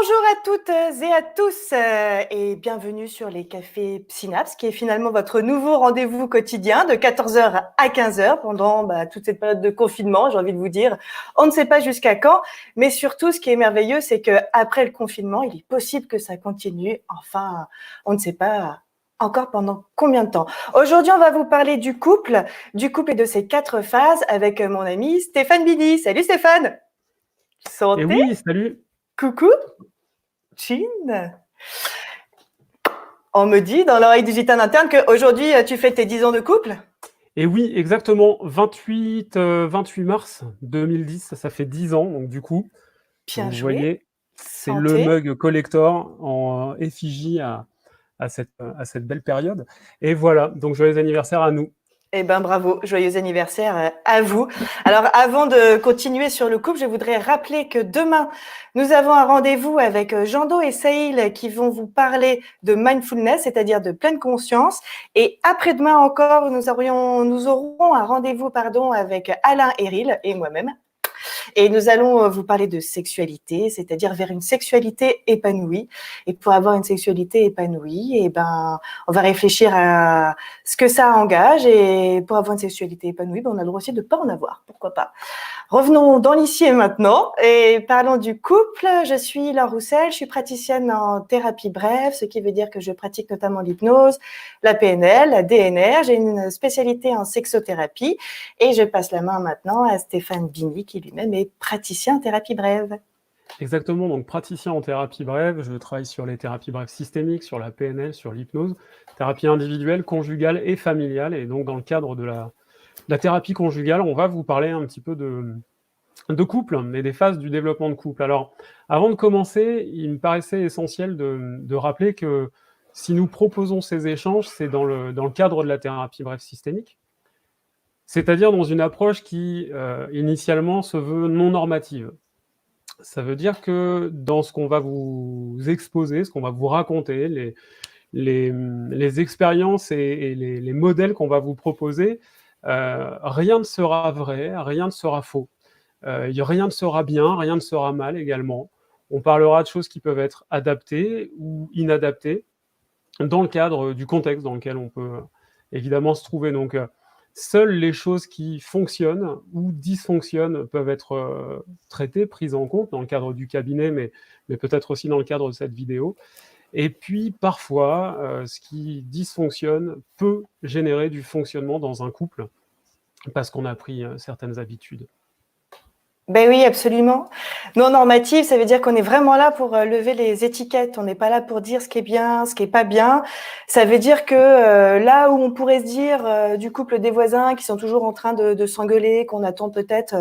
Bonjour à toutes et à tous et bienvenue sur les cafés Synapse, qui est finalement votre nouveau rendez-vous quotidien de 14h à 15h pendant toute cette période de confinement. J'ai envie de vous dire, on ne sait pas jusqu'à quand, mais surtout ce qui est merveilleux, c'est qu'après le confinement, il est possible que ça continue. Enfin, on ne sait pas encore pendant combien de temps. Aujourd'hui, on va vous parler du couple et de ses 4 phases avec mon ami Stéphane Bini. Salut Stéphane! Et Santé! oui, salut. Coucou! Chin. On me dit dans l'oreille digitale interne qu'aujourd'hui, tu fais tes 10 ans de couple. Et oui, exactement, 28 mars 2010, ça fait 10 ans, donc du coup, Bien vous joué. voyez, c'est le Santé. mug collector en effigie à cette belle période. Et voilà, donc joyeux anniversaire à nous. Eh ben bravo, joyeux anniversaire à vous. Alors avant de continuer sur le couple, je voudrais rappeler que demain, nous avons un rendez-vous avec Jando et Saïl qui vont vous parler de mindfulness, c'est-à-dire de pleine conscience. Et après-demain encore, nous aurons un rendez-vous avec Alain Héril et moi-même. Et nous allons vous parler de sexualité, c'est-à-dire vers une sexualité épanouie. Et pour avoir une sexualité épanouie, on va réfléchir à ce que ça engage. Et pour avoir une sexualité épanouie, on a le droit aussi de ne pas en avoir. Pourquoi pas? Revenons dans l'ici et maintenant et parlons du couple. Je suis Laure Roussel, je suis praticienne en thérapie brève, ce qui veut dire que je pratique notamment l'hypnose, la PNL, la DNR. J'ai une spécialité en sexothérapie et je passe la main maintenant à Stéphane Bini qui lui-même est praticien en thérapie brève. Exactement, donc praticien en thérapie brève, je travaille sur les thérapies brèves systémiques, sur la PNL, sur l'hypnose, thérapie individuelle, conjugale et familiale. Et donc dans le cadre de la thérapie conjugale, on va vous parler un petit peu de couple et des phases du développement de couple. Alors, avant de commencer, il me paraissait essentiel de rappeler que si nous proposons ces échanges, c'est dans le cadre de la thérapie brève systémique, c'est-à-dire dans une approche qui, initialement, se veut non normative. Ça veut dire que dans ce qu'on va vous exposer, ce qu'on va vous raconter, les expériences et les modèles qu'on va vous proposer, rien ne sera vrai, rien ne sera faux. Rien ne sera bien, rien ne sera mal également. On parlera de choses qui peuvent être adaptées ou inadaptées dans le cadre du contexte dans lequel on peut évidemment se trouver. Donc, seules les choses qui fonctionnent ou dysfonctionnent peuvent être traitées, prises en compte dans le cadre du cabinet, mais peut-être aussi dans le cadre de cette vidéo. Et puis, parfois, ce qui dysfonctionne peut générer du fonctionnement dans un couple parce qu'on a pris certaines habitudes. Ben oui, absolument. Non normative, ça veut dire qu'on est vraiment là pour lever les étiquettes. On n'est pas là pour dire ce qui est bien, ce qui est pas bien. Ça veut dire que là où on pourrait se dire du couple des voisins qui sont toujours en train de s'engueuler, qu'on attend peut-être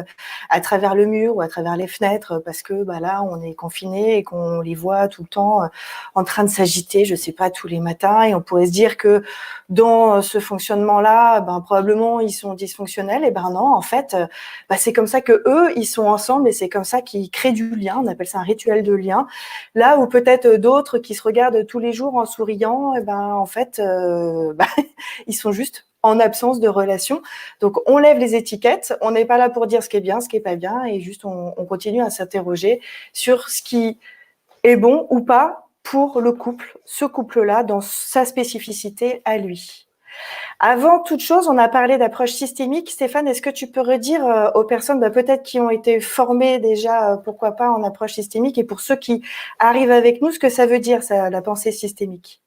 à travers le mur ou à travers les fenêtres, parce que là on est confiné et qu'on les voit tout le temps en train de s'agiter, je sais pas, tous les matins. Et on pourrait se dire que dans ce fonctionnement-là, probablement ils sont dysfonctionnels. Et non, en fait, c'est comme ça que eux ils sont ensemble et c'est comme ça qu'ils créent du lien. On appelle ça un rituel de lien. Là où peut-être d'autres qui se regardent tous les jours en souriant, en fait, ils sont juste en absence de relation. Donc, on lève les étiquettes. On n'est pas là pour dire ce qui est bien, ce qui est pas bien, et juste on continue à s'interroger sur ce qui est bon ou pas pour le couple, ce couple-là, dans sa spécificité à lui. Avant toute chose, on a parlé d'approche systémique. Stéphane, est-ce que tu peux redire aux personnes peut-être qui ont été formées déjà, pourquoi pas, en approche systémique, et pour ceux qui arrivent avec nous, ce que ça veut dire, ça, la pensée systémique?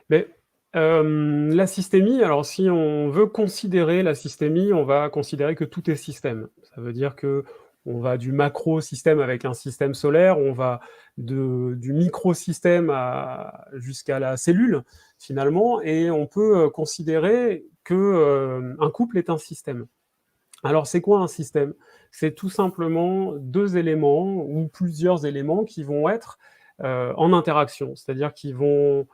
Mais la systémie, alors si on veut considérer la systémie, on va considérer que tout est système. Ça veut dire que on va du macro-système avec un système solaire, on va du micro-système jusqu'à la cellule, finalement, et on peut considérer que un couple est un système. Alors, c'est quoi un système? C'est tout simplement deux éléments ou plusieurs éléments qui vont être en interaction, c'est-à-dire qui vont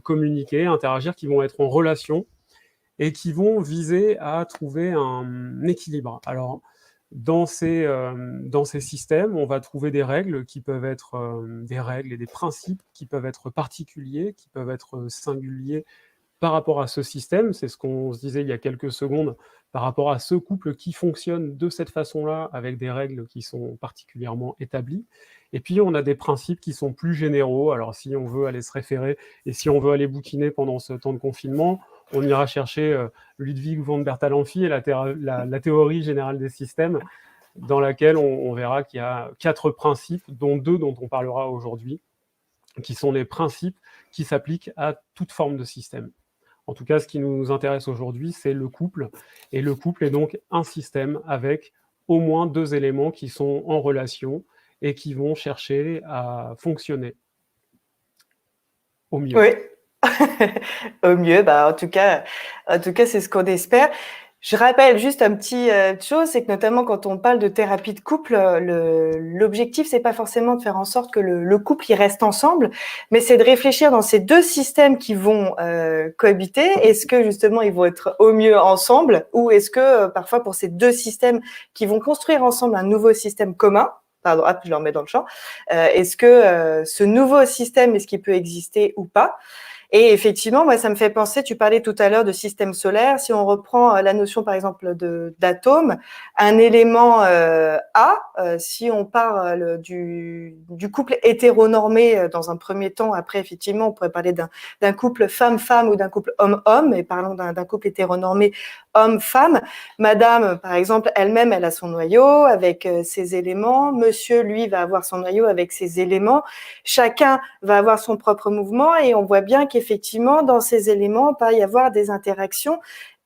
communiquer, interagir, qui vont être en relation et qui vont viser à trouver un équilibre. Alors, dans ces systèmes, on va trouver des règles qui peuvent être des règles et des principes qui peuvent être particuliers, qui peuvent être singuliers par rapport à ce système, c'est ce qu'on se disait il y a quelques secondes, par rapport à ce couple qui fonctionne de cette façon-là, avec des règles qui sont particulièrement établies. Et puis, on a des principes qui sont plus généraux. Alors, si on veut aller se référer et si on veut aller bouquiner pendant ce temps de confinement, on ira chercher Ludwig von Bertalanffy et la théorie générale des systèmes, dans laquelle on verra qu'il y a 4 principes, dont 2 dont on parlera aujourd'hui, qui sont les principes qui s'appliquent à toute forme de système. En tout cas, ce qui nous intéresse aujourd'hui, c'est le couple. Et le couple est donc un système avec au moins 2 éléments qui sont en relation et qui vont chercher à fonctionner au mieux. Oui, au mieux. Bah, en tout cas, c'est ce qu'on espère. Je rappelle juste un petit chose, c'est que notamment quand on parle de thérapie de couple, l'objectif c'est pas forcément de faire en sorte que le couple y reste ensemble, mais c'est de réfléchir dans ces 2 systèmes qui vont cohabiter. Est-ce que justement ils vont être au mieux ensemble, ou est-ce que parfois pour ces 2 systèmes qui vont construire ensemble un nouveau système commun, pardon, je le remets dans le champ, est-ce que ce nouveau système est-ce qu'il peut exister ou pas? Et effectivement, moi, ça me fait penser, tu parlais tout à l'heure de système solaire. Si on reprend la notion, par exemple, d'atome, un élément si on part du couple hétéronormé dans un premier temps, après, effectivement, on pourrait parler d'un couple femme-femme ou d'un couple homme-homme, et parlons d'un couple hétéronormé homme-femme. Madame, par exemple, elle-même, elle a son noyau avec ses éléments. Monsieur, lui, va avoir son noyau avec ses éléments. Chacun va avoir son propre mouvement, et on voit bien qu'effectivement, dans ces éléments, il va y avoir des interactions,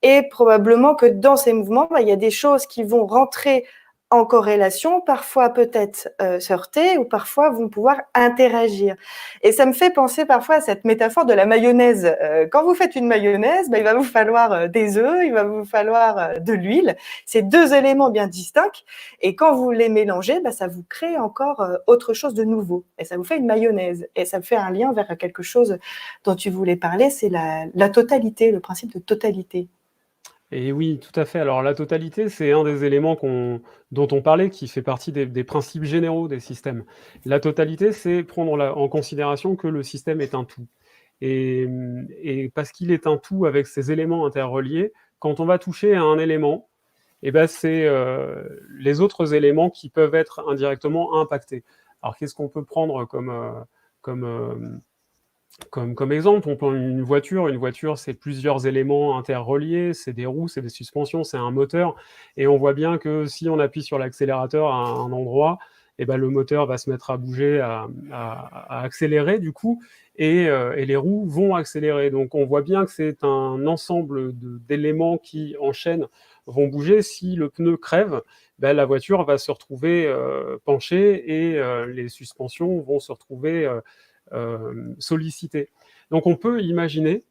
et probablement que dans ces mouvements, il y a des choses qui vont rentrer en corrélation, parfois peut-être se heurter, ou parfois vont pouvoir interagir. Et ça me fait penser parfois à cette métaphore de la mayonnaise. Quand vous faites une mayonnaise, il va vous falloir des œufs, il va vous falloir de l'huile. C'est 2 éléments bien distincts, et quand vous les mélangez, ça vous crée encore autre chose de nouveau, et ça vous fait une mayonnaise. Et ça me fait un lien vers quelque chose dont tu voulais parler, c'est la totalité, le principe de totalité. Et oui, tout à fait. Alors la totalité, c'est un des éléments dont on parlait, qui fait partie des principes généraux des systèmes. La totalité, c'est prendre en considération que le système est un tout. Et parce qu'il est un tout avec ses éléments interreliés, quand on va toucher à un élément, c'est les autres éléments qui peuvent être indirectement impactés. Alors qu'est-ce qu'on peut prendre comme exemple? On prend une voiture. Une voiture, c'est plusieurs éléments interreliés, c'est des roues, c'est des suspensions, c'est un moteur, et on voit bien que si on appuie sur l'accélérateur à un endroit, le moteur va se mettre à bouger, à accélérer du coup, et les roues vont accélérer. Donc on voit bien que c'est un ensemble d'éléments qui enchaînent, vont bouger. Si le pneu crève, la voiture va se retrouver penchée, et les suspensions vont se retrouver sollicitées. Donc on peut imaginer,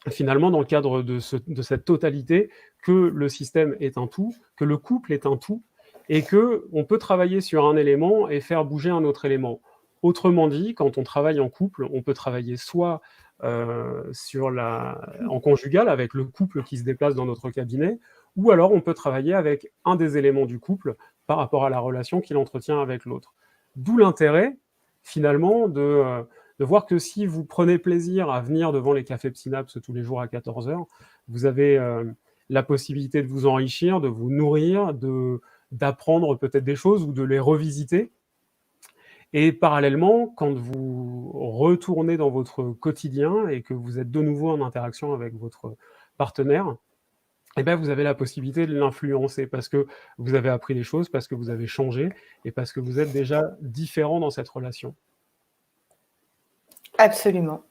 finalement, dans le cadre de cette totalité, que le système est un tout, que le couple est un tout, et qu'on peut travailler sur un élément et faire bouger un autre élément. Autrement dit, quand on travaille en couple, on peut travailler soit en conjugal, avec le couple qui se déplace dans notre cabinet, ou alors on peut travailler avec un des éléments du couple par rapport à la relation qu'il entretient avec l'autre. D'où l'intérêt, finalement, de voir que si vous prenez plaisir à venir devant les cafés Synapse tous les jours à 14h, vous avez la possibilité de vous enrichir, de vous nourrir, d'apprendre peut-être des choses ou de les revisiter. Et parallèlement, quand vous retournez dans votre quotidien et que vous êtes de nouveau en interaction avec votre partenaire, vous avez la possibilité de l'influencer, parce que vous avez appris des choses, parce que vous avez changé, et parce que vous êtes déjà différent dans cette relation. Absolument.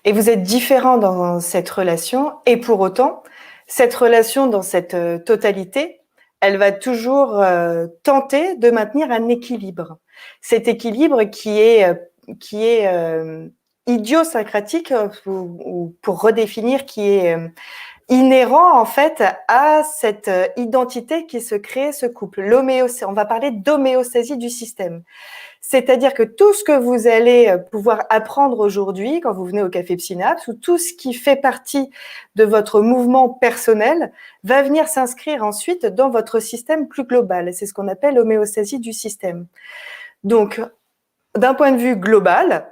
Et vous êtes différent dans cette relation, et pour autant, cette relation dans cette totalité, elle va toujours tenter de maintenir un équilibre. Cet équilibre qui est idiosyncratique, ou pour redéfinir, qui est inhérent en fait à cette identité qui se crée, ce couple. On va parler d'homéostasie du système. C'est-à-dire que tout ce que vous allez pouvoir apprendre aujourd'hui quand vous venez au Café Synapse, ou tout ce qui fait partie de votre mouvement personnel, va venir s'inscrire ensuite dans votre système plus global. C'est ce qu'on appelle l'homéostasie du système. Donc, d'un point de vue global,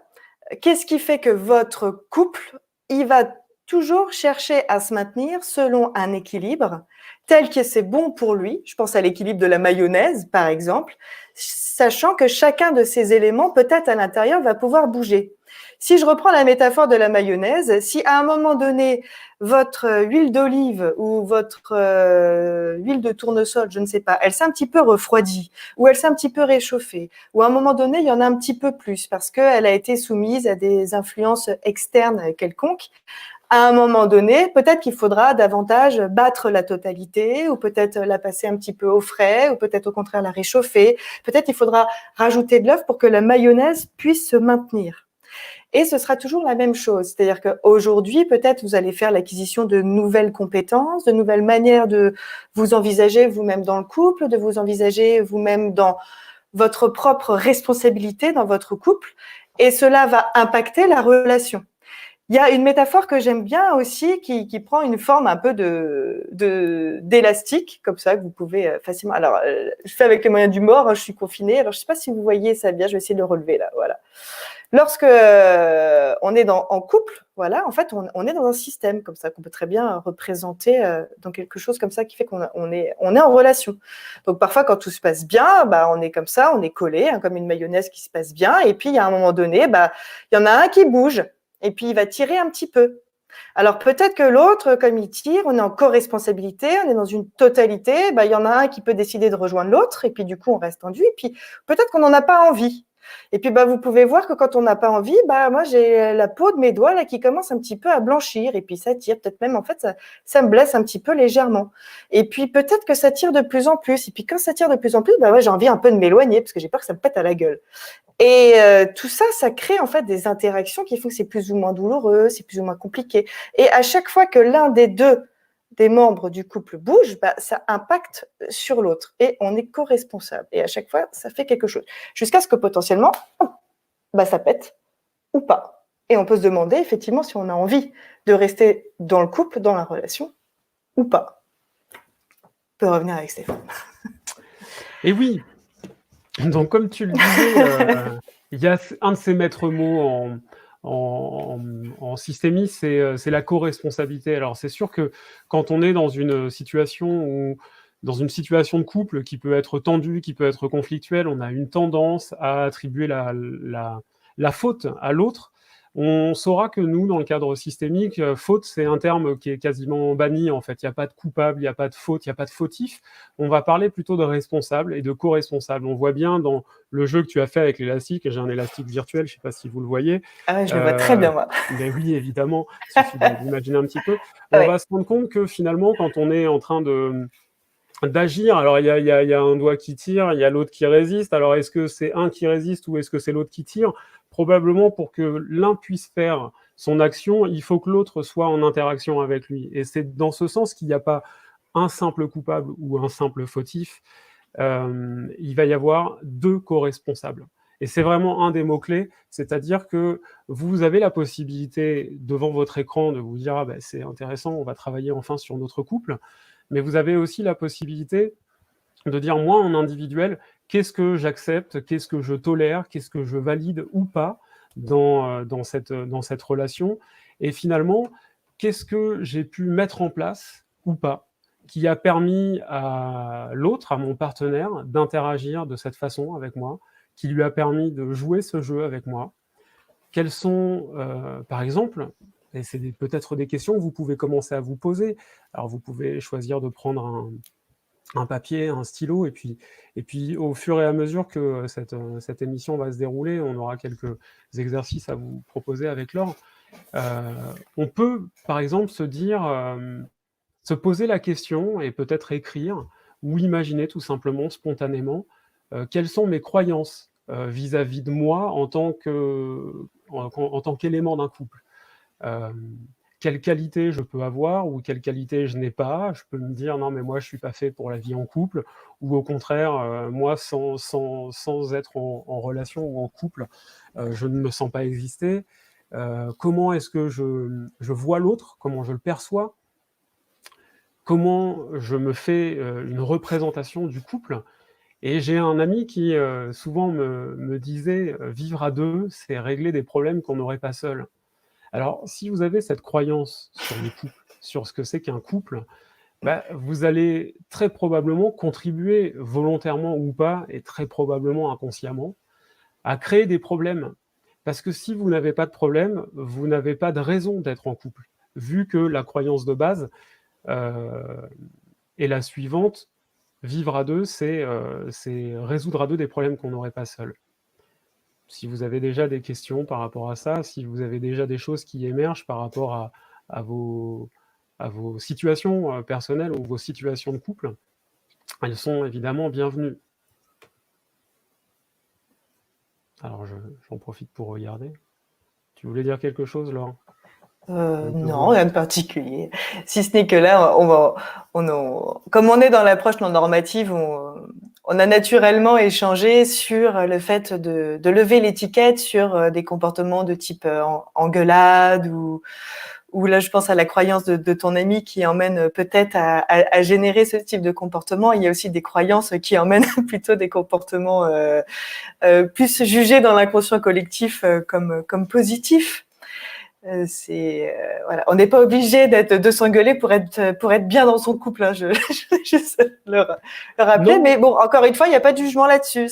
qu'est-ce qui fait que votre couple, il va toujours chercher à se maintenir selon un équilibre tel que c'est bon pour lui. Je pense à l'équilibre de la mayonnaise, par exemple, sachant que chacun de ces éléments, peut-être à l'intérieur, va pouvoir bouger. Si je reprends la métaphore de la mayonnaise, si à un moment donné, votre huile d'olive ou votre huile de tournesol, je ne sais pas, elle s'est un petit peu refroidie ou elle s'est un petit peu réchauffée, ou à un moment donné, il y en a un petit peu plus parce qu'elle a été soumise à des influences externes quelconques, à un moment donné, peut-être qu'il faudra davantage battre la totalité, ou peut-être la passer un petit peu au frais, ou peut-être au contraire la réchauffer. Peut-être il faudra rajouter de l'œuf pour que la mayonnaise puisse se maintenir. Et ce sera toujours la même chose. C'est-à-dire qu'aujourd'hui, peut-être vous allez faire l'acquisition de nouvelles compétences, de nouvelles manières de vous envisager vous-même dans le couple, de vous envisager vous-même dans votre propre responsabilité dans votre couple. Et cela va impacter la relation. Il y a une métaphore que j'aime bien aussi qui prend une forme un peu d'élastique, comme ça, que vous pouvez facilement... Alors, je fais avec les moyens du bord, hein, je suis confinée, alors je ne sais pas si vous voyez ça bien, je vais essayer de le relever là, voilà. Lorsque on est en couple, voilà, en fait, on est dans un système comme ça, qu'on peut très bien représenter dans quelque chose comme ça qui fait qu'on est en relation. Donc parfois, quand tout se passe bien, bah, on est comme ça, on est collé, hein, comme une mayonnaise qui se passe bien, et puis il y a un moment donné, bah, il y en a un qui bouge, et puis il va tirer un petit peu. Alors peut-être que l'autre, comme il tire, on est en co-responsabilité, on est dans une totalité, bah, il y en a un qui peut décider de rejoindre l'autre, et puis du coup on reste tendu, et puis peut-être qu'on n'en a pas envie. Et puis bah, vous pouvez voir que quand on n'a pas envie, bah, moi j'ai la peau de mes doigts là, qui commence un petit peu à blanchir, et puis ça tire, peut-être même en fait ça me blesse un petit peu légèrement. Et puis peut-être que ça tire de plus en plus, et puis quand ça tire de plus en plus, bah, ouais, j'ai envie un peu de m'éloigner, parce que j'ai peur que ça me pète à la gueule. Et tout ça, ça crée en fait des interactions qui font que c'est plus ou moins douloureux, c'est plus ou moins compliqué. Et à chaque fois que l'un des deux des membres du couple bouge, bah, ça impacte sur l'autre et on est co-responsable. Et à chaque fois, ça fait quelque chose. Jusqu'à ce que potentiellement, bah, ça pète ou pas. Et on peut se demander effectivement si on a envie de rester dans le couple, dans la relation ou pas. On peut revenir avec Stéphane. Et oui, donc comme tu le disais, il y a un de ces maîtres mots en systémie, c'est la co-responsabilité. Alors c'est sûr que quand on est dans une situation de couple qui peut être tendue, qui peut être conflictuelle, on a une tendance à attribuer la faute à l'autre. On saura que nous, dans le cadre systémique, faute, c'est un terme qui est quasiment banni, en fait. Il n'y a pas de coupable, il n'y a pas de faute, il n'y a pas de fautif. On va parler plutôt de responsable et de co-responsable. On voit bien dans le jeu que tu as fait avec l'élastique, et j'ai un élastique virtuel, je ne sais pas si vous le voyez. Ah ouais, je le vois très bien, moi. Ben oui, évidemment, il suffit d'imaginer un petit peu. Ouais. On va se rendre compte que finalement, quand on est en train d'agir, alors il y a un doigt qui tire, il y a l'autre qui résiste, alors est-ce que c'est un qui résiste ou est-ce que c'est l'autre qui tire? Probablement pour que l'un puisse faire son action, il faut que l'autre soit en interaction avec lui. Et c'est dans ce sens qu'il n'y a pas un simple coupable ou un simple fautif, il va y avoir deux co-responsables. Et c'est vraiment un des mots-clés, c'est-à-dire que vous avez la possibilité, devant votre écran, de vous dire « Ah ben, c'est intéressant, on va travailler enfin sur notre couple », mais vous avez aussi la possibilité de dire, moi, en individuel, qu'est-ce que j'accepte, qu'est-ce que je tolère, qu'est-ce que je valide ou pas dans cette relation, et finalement, qu'est-ce que j'ai pu mettre en place ou pas, qui a permis à l'autre, à mon partenaire, d'interagir de cette façon avec moi, qui lui a permis de jouer ce jeu avec moi. Quels sont, par exemple, et c'est peut-être des questions que vous pouvez commencer à vous poser. Alors vous pouvez choisir de prendre un papier, un stylo, et puis au fur et à mesure que cette émission va se dérouler, on aura quelques exercices à vous proposer avec Laure. On peut, par exemple, se poser la question et peut-être écrire ou imaginer tout simplement, spontanément, quelles sont mes croyances vis-à-vis de moi en tant qu'élément d'un couple. Quelle qualité je peux avoir ou quelle qualité je n'ai pas. Je peux me dire non mais moi je suis pas fait pour la vie en couple, ou au contraire moi sans être en relation ou en couple, je ne me sens pas exister. Comment est-ce que je vois l'autre, comment je le perçois, comment je me fais une représentation du couple. Et j'ai un ami qui souvent me disait vivre à deux, c'est régler des problèmes qu'on n'aurait pas seul. Alors, si vous avez cette croyance sur les couples, sur ce que c'est qu'un couple, bah, vous allez très probablement contribuer, volontairement ou pas, et très probablement inconsciemment, à créer des problèmes. Parce que si vous n'avez pas de problème, vous n'avez pas de raison d'être en couple. Vu que la croyance de base est la suivante, vivre à deux, c'est résoudre à deux des problèmes qu'on n'aurait pas seul. Si vous avez déjà des questions par rapport à ça, si vous avez déjà des choses qui émergent par rapport à vos situations personnelles ou vos situations de couple, elles sont évidemment bienvenues. Alors, j'en profite pour regarder. Tu voulais dire quelque chose, Laure? Non, rien de particulier. Si ce n'est que là, comme on est dans l'approche non normative, on a naturellement échangé sur le fait de lever l'étiquette sur des comportements de type engueulade ou là, je pense à la croyance de ton ami qui emmène peut-être à générer ce type de comportement. Il y a aussi des croyances qui emmènent plutôt des comportements plus jugés dans l'inconscient collectif comme positifs. Voilà, on n'est pas obligé de s'engueuler pour être bien dans son couple. Hein, je sais le rappeler, mais bon, encore une fois, il n'y a pas de jugement là-dessus.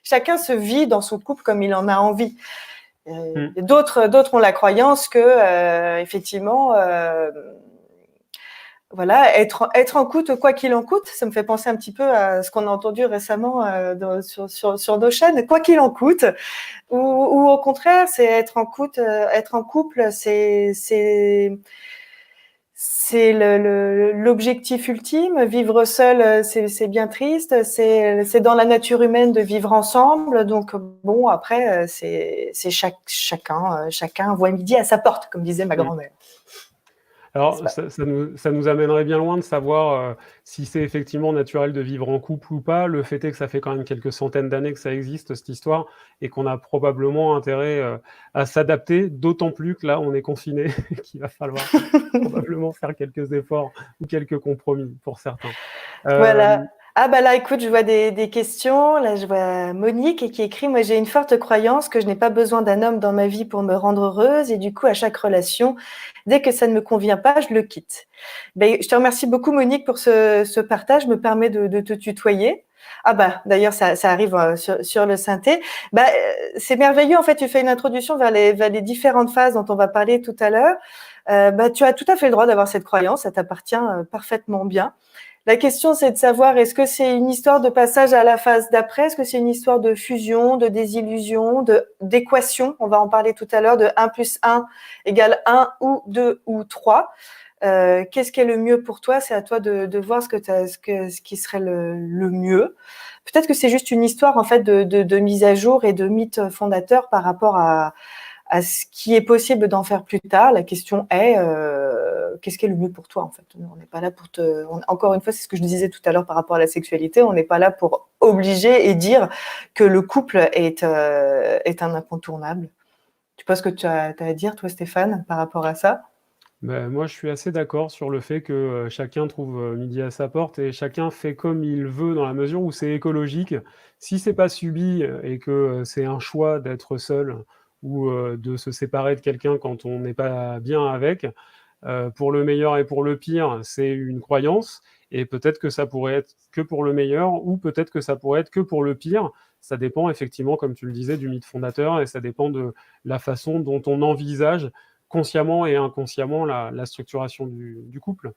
Chacun se vit dans son couple comme il en a envie. D'autres ont la croyance que effectivement, voilà, être en couple quoi qu'il en coûte. Ça me fait penser un petit peu à ce qu'on a entendu récemment sur nos chaînes, quoi qu'il en coûte. Ou au contraire, c'est être en couple, c'est l'objectif ultime. Vivre seul, c'est bien triste. C'est dans la nature humaine de vivre ensemble. Donc bon, après, c'est chacun voit midi à sa porte, comme disait ma grand-mère. Alors, ça nous amènerait bien loin de savoir si c'est effectivement naturel de vivre en couple ou pas. Le fait est que ça fait quand même quelques centaines d'années que ça existe, cette histoire, et qu'on a probablement intérêt à s'adapter, d'autant plus que là, on est confiné, qu'il va falloir probablement faire quelques efforts ou quelques compromis pour certains. Voilà. Ah bah là, écoute, je vois des questions. Là, je vois Monique qui écrit « Moi, j'ai une forte croyance que je n'ai pas besoin d'un homme dans ma vie pour me rendre heureuse et du coup, à chaque relation, dès que ça ne me convient pas, je le quitte. » Ben, je te remercie beaucoup, Monique, pour ce partage. Je me permets de te tutoyer. Ah bah, d'ailleurs, ça arrive sur le synthé. Bah, c'est merveilleux. En fait, tu fais une introduction vers les différentes phases dont on va parler tout à l'heure. Bah, tu as tout à fait le droit d'avoir cette croyance. Ça t'appartient parfaitement bien. La question, c'est de savoir, est-ce que c'est une histoire de passage à la phase d'après? Est-ce que c'est une histoire de fusion, de désillusion, d'équation? On va en parler tout à l'heure, de 1 plus 1 égale 1 ou 2 ou 3. Qu'est-ce qui est le mieux pour toi? C'est à toi de voir ce qui serait le mieux. Peut-être que c'est juste une histoire en fait de mise à jour et de mythe fondateur par rapport à ce qui est possible d'en faire plus tard. La question est qu'est-ce qui est le mieux pour toi en fait? On n'est pas là pour encore une fois, c'est ce que je disais tout à l'heure par rapport à la sexualité, on n'est pas là pour obliger et dire que le couple est un incontournable. Tu penses que tu as à dire, toi Stéphane, par rapport à ça? Ben, moi, je suis assez d'accord sur le fait que chacun trouve midi à sa porte et chacun fait comme il veut dans la mesure où c'est écologique. Si c'est pas subi et que c'est un choix d'être seul ou de se séparer de quelqu'un quand on n'est pas bien avec, pour le meilleur et pour le pire, c'est une croyance et peut-être que ça pourrait être que pour le meilleur ou peut-être que ça pourrait être que pour le pire. Ça dépend effectivement, comme tu le disais, du mythe fondateur et ça dépend de la façon dont on envisage consciemment et inconsciemment la structuration du couple.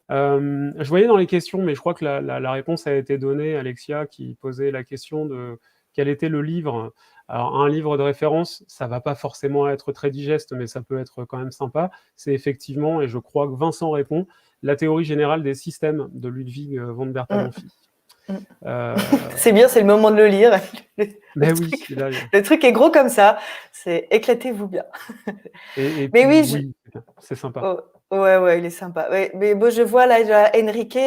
Je voyais dans les questions, mais je crois que la réponse a été donnée, Alexia, qui posait la question de quel était le livre. Alors, un livre de référence, ça va pas forcément être très digeste, mais ça peut être quand même sympa. C'est effectivement, et je crois que Vincent répond, La théorie générale des systèmes de Ludwig von Bertalanffy. C'est bien, c'est le moment de le lire. Le truc est gros comme ça. C'est éclatez-vous bien. Et mais puis, oui, c'est sympa. Ouais, il est sympa. Ouais, mais bon, je vois là Enrique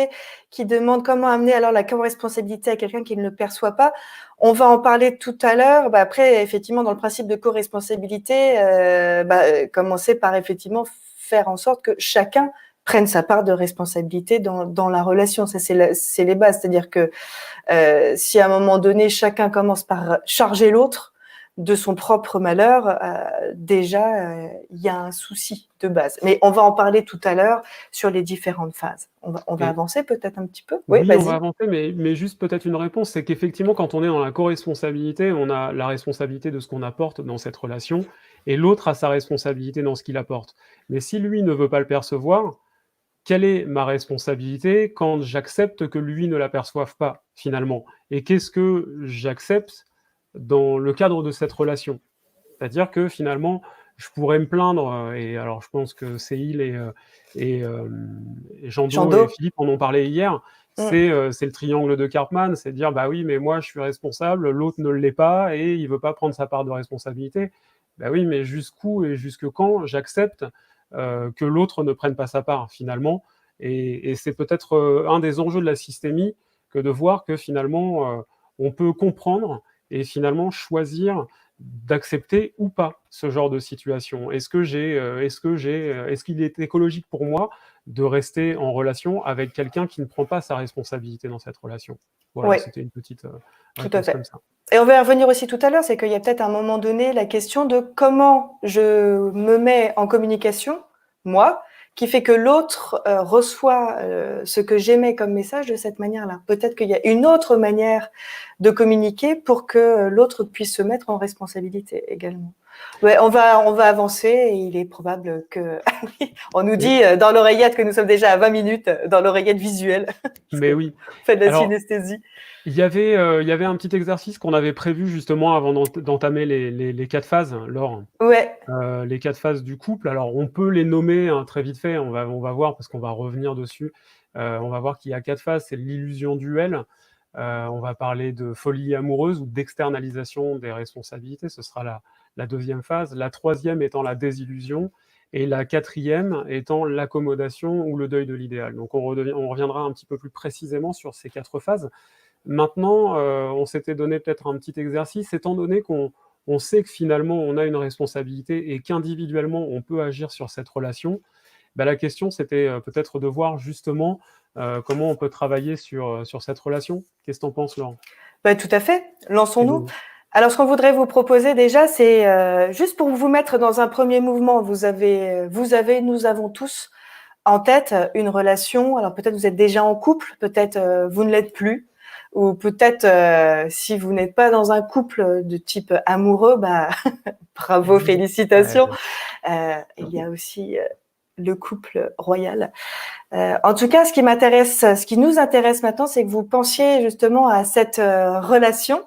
qui demande comment amener alors la co-responsabilité à quelqu'un qui ne le perçoit pas. On va en parler tout à l'heure. Bah, après, effectivement, dans le principe de co-responsabilité, commencer par effectivement faire en sorte que chacun prenne sa part de responsabilité dans la relation. Ça, c'est les bases. C'est-à-dire que si à un moment donné, chacun commence par charger l'autre, de son propre malheur, déjà, il y a un souci de base. Mais on va en parler tout à l'heure sur les différentes phases. On va Et avancer peut-être un petit peu? Oui, oui, on va vas-y. avancer, mais juste peut-être une réponse, c'est qu'effectivement, quand on est dans la co-responsabilité, on a la responsabilité de ce qu'on apporte dans cette relation et l'autre a sa responsabilité dans ce qu'il apporte. Mais si lui ne veut pas le percevoir, quelle est ma responsabilité quand j'accepte que lui ne l'aperçoive pas, finalement? Et qu'est-ce que j'accepte dans le cadre de cette relation? C'est-à-dire que finalement, je pourrais me plaindre, et alors je pense que Céhil et Jando et Jando? Philippe en ont parlé hier, Mmh. c'est le triangle de Karpman, c'est de dire: «Bah oui, mais moi je suis responsable, l'autre ne l'est pas et il veut pas prendre sa part de responsabilité». Bah oui, mais jusqu'où et jusque quand j'accepte, que l'autre ne prenne pas sa part finalement? Et c'est peut-être, un des enjeux de la systémie que de voir que finalement, on peut comprendre et finalement choisir d'accepter ou pas ce genre de situation. Est-ce qu'il est écologique pour moi de rester en relation avec quelqu'un qui ne prend pas sa responsabilité dans cette relation? Voilà, Oui, c'était une petite, tout à réponse comme fait. ça. Et on va y revenir aussi tout à l'heure, c'est qu'il y a peut-être à un moment donné la question de comment je me mets en communication, moi, qui fait que l'autre reçoit ce que j'émets comme message de cette manière-là. Peut-être qu'il y a une autre manière de communiquer pour que l'autre puisse se mettre en responsabilité également. Ouais, on va avancer et il est probable que on nous Mais dit dans l'oreillette que nous sommes déjà à 20 minutes dans l'oreillette visuelle. Parce mais qu'on oui. fait de la Alors, synesthésie. il y avait un petit exercice qu'on avait prévu justement avant d'entamer les 4 phases, Laure. Ouais, Les 4 phases du couple, alors on peut les nommer, hein, très vite fait, on va voir parce qu'on va revenir dessus. On va voir qu'il y a 4 phases, c'est l'illusion duel, on va parler de folie amoureuse ou d'externalisation des responsabilités, ce sera la 2e phase. La 3e étant la désillusion et la 4e étant l'accommodation ou le deuil de l'idéal. Donc on reviendra un petit peu plus précisément sur ces 4 phases. Maintenant, on s'était donné peut-être un petit exercice, étant donné qu'on sait que finalement on a une responsabilité et qu'individuellement on peut agir sur cette relation, bah, la question c'était, peut-être de voir justement, comment on peut travailler sur cette relation. Qu'est-ce que tu en penses, Laure? bah, tout à fait. Et Lançons-nous. donc Alors, ce qu'on voudrait vous proposer déjà, c'est juste pour vous mettre dans un premier mouvement. Nous avons tous en tête une relation. Alors peut-être vous êtes déjà en couple, peut-être vous ne l'êtes plus, ou peut-être si vous n'êtes pas dans un couple de type amoureux, bah bravo, ouais, félicitations. Il y a aussi le couple royal. En tout cas, ce qui nous intéresse maintenant, c'est que vous pensiez justement à cette relation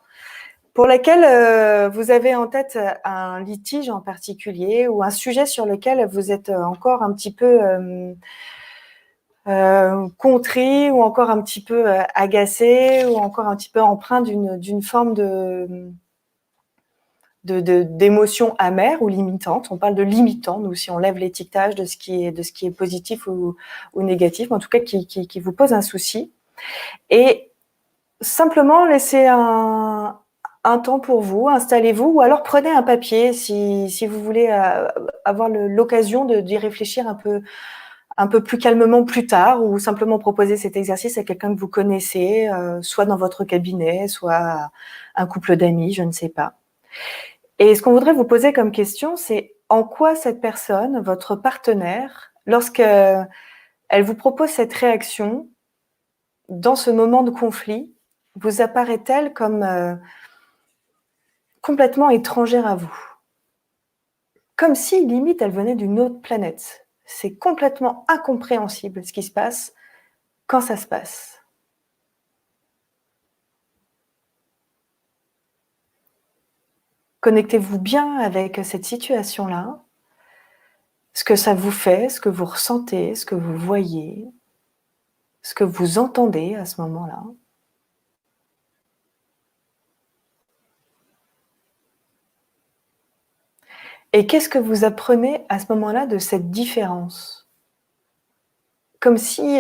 pour laquelle vous avez en tête un litige en particulier ou un sujet sur lequel vous êtes encore un petit peu contrit ou encore un petit peu agacé ou encore un petit peu empreint d'une forme d'émotions amères ou limitantes. On parle de limitant, nous, si on lève l'étiquetage de ce qui est positif ou négatif, en tout cas qui vous pose un souci. Et simplement laissez un temps pour vous, installez-vous, ou alors prenez un papier si vous voulez avoir l'occasion d'y réfléchir un peu plus calmement plus tard, ou simplement proposer cet exercice à quelqu'un que vous connaissez, soit dans votre cabinet, soit un couple d'amis, je ne sais pas. Et ce qu'on voudrait vous poser comme question, c'est en quoi cette personne, votre partenaire, lorsqu'elle vous propose cette réaction, dans ce moment de conflit, vous apparaît-elle comme complètement étrangère à vous? Comme si, limite, elle venait d'une autre planète. C'est complètement incompréhensible ce qui se passe quand ça se passe. Connectez-vous bien avec cette situation-là, ce que ça vous fait, ce que vous ressentez, ce que vous voyez, ce que vous entendez à ce moment-là. Et qu'est-ce que vous apprenez à ce moment-là de cette différence? Comme si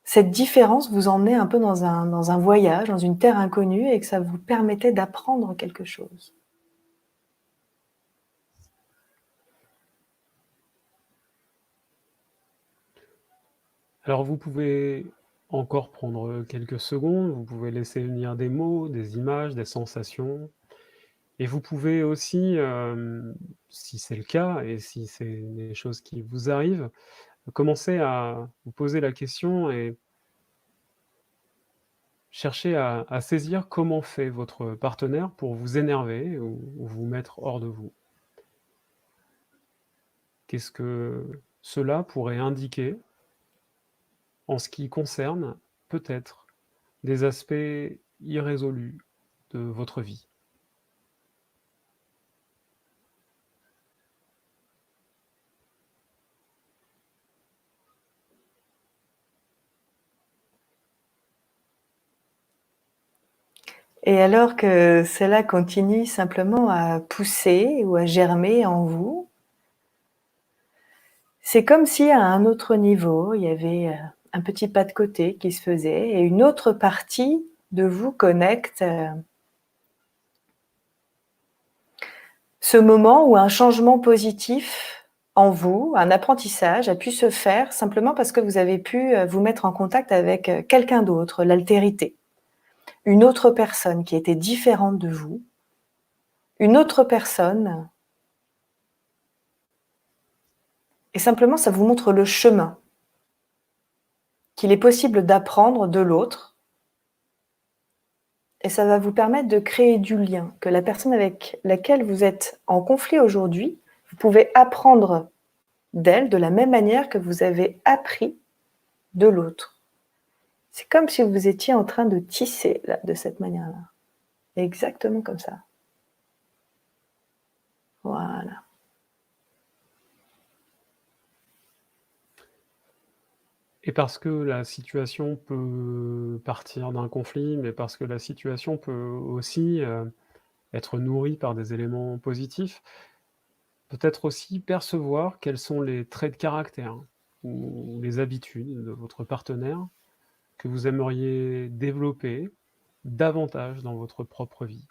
cette différence vous emmenait un peu dans un voyage, dans une terre inconnue et que ça vous permettait d'apprendre quelque chose. alors vous pouvez encore prendre, quelques secondes, vous pouvez laisser venir des mots, des images, des sensations. Et vous pouvez aussi, si c'est le cas et si c'est des choses qui vous arrivent, commencer à vous poser la question et chercher à saisir comment fait votre partenaire pour vous énerver ou vous mettre hors de vous. Qu'est-ce que cela pourrait indiquer en ce qui concerne, peut-être, des aspects irrésolus de votre vie? Et alors que cela continue simplement à pousser ou à germer en vous, c'est comme si à un autre niveau, il y avait un petit pas de côté qui se faisait et une autre partie de vous connecte ce moment où un changement positif en vous, un apprentissage a pu se faire simplement parce que vous avez pu vous mettre en contact avec quelqu'un d'autre, l'altérité, une autre personne qui était différente de vous, une autre personne, et simplement ça vous montre le chemin qu'il est possible d'apprendre de l'autre, et ça va vous permettre de créer du lien, que la personne avec laquelle vous êtes en conflit aujourd'hui, vous pouvez apprendre d'elle de la même manière que vous avez appris de l'autre. C'est comme si vous étiez en train de tisser là, de cette manière-là. Exactement comme ça. Voilà. Et parce que la situation peut partir d'un conflit, mais parce que la situation peut aussi, être nourrie par des éléments positifs, peut-être aussi percevoir quels sont les traits de caractère ou les habitudes de votre partenaire que vous aimeriez développer davantage dans votre propre vie.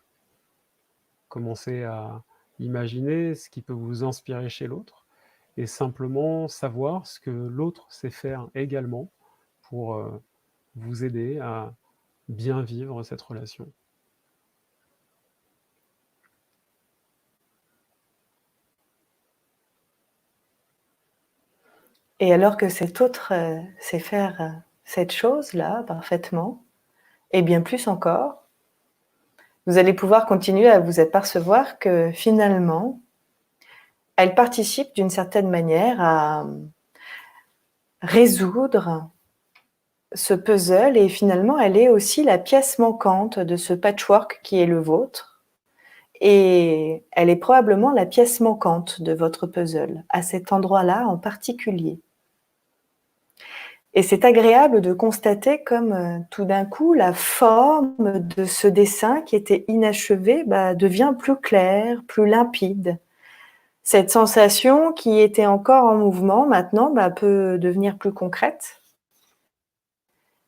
Commencez à imaginer ce qui peut vous inspirer chez l'autre et simplement savoir ce que l'autre sait faire également pour, vous aider à bien vivre cette relation. Et alors que cet autre sait faire cette chose-là parfaitement, et bien plus encore, vous allez pouvoir continuer à vous apercevoir que finalement, elle participe d'une certaine manière à résoudre ce puzzle et finalement, elle est aussi la pièce manquante de ce patchwork qui est le vôtre. Et elle est probablement la pièce manquante de votre puzzle, à cet endroit-là en particulier. Et c'est agréable de constater comme tout d'un coup, la forme de ce dessin qui était inachevé devient plus claire, plus limpide. Cette sensation qui était encore en mouvement maintenant peut devenir plus concrète.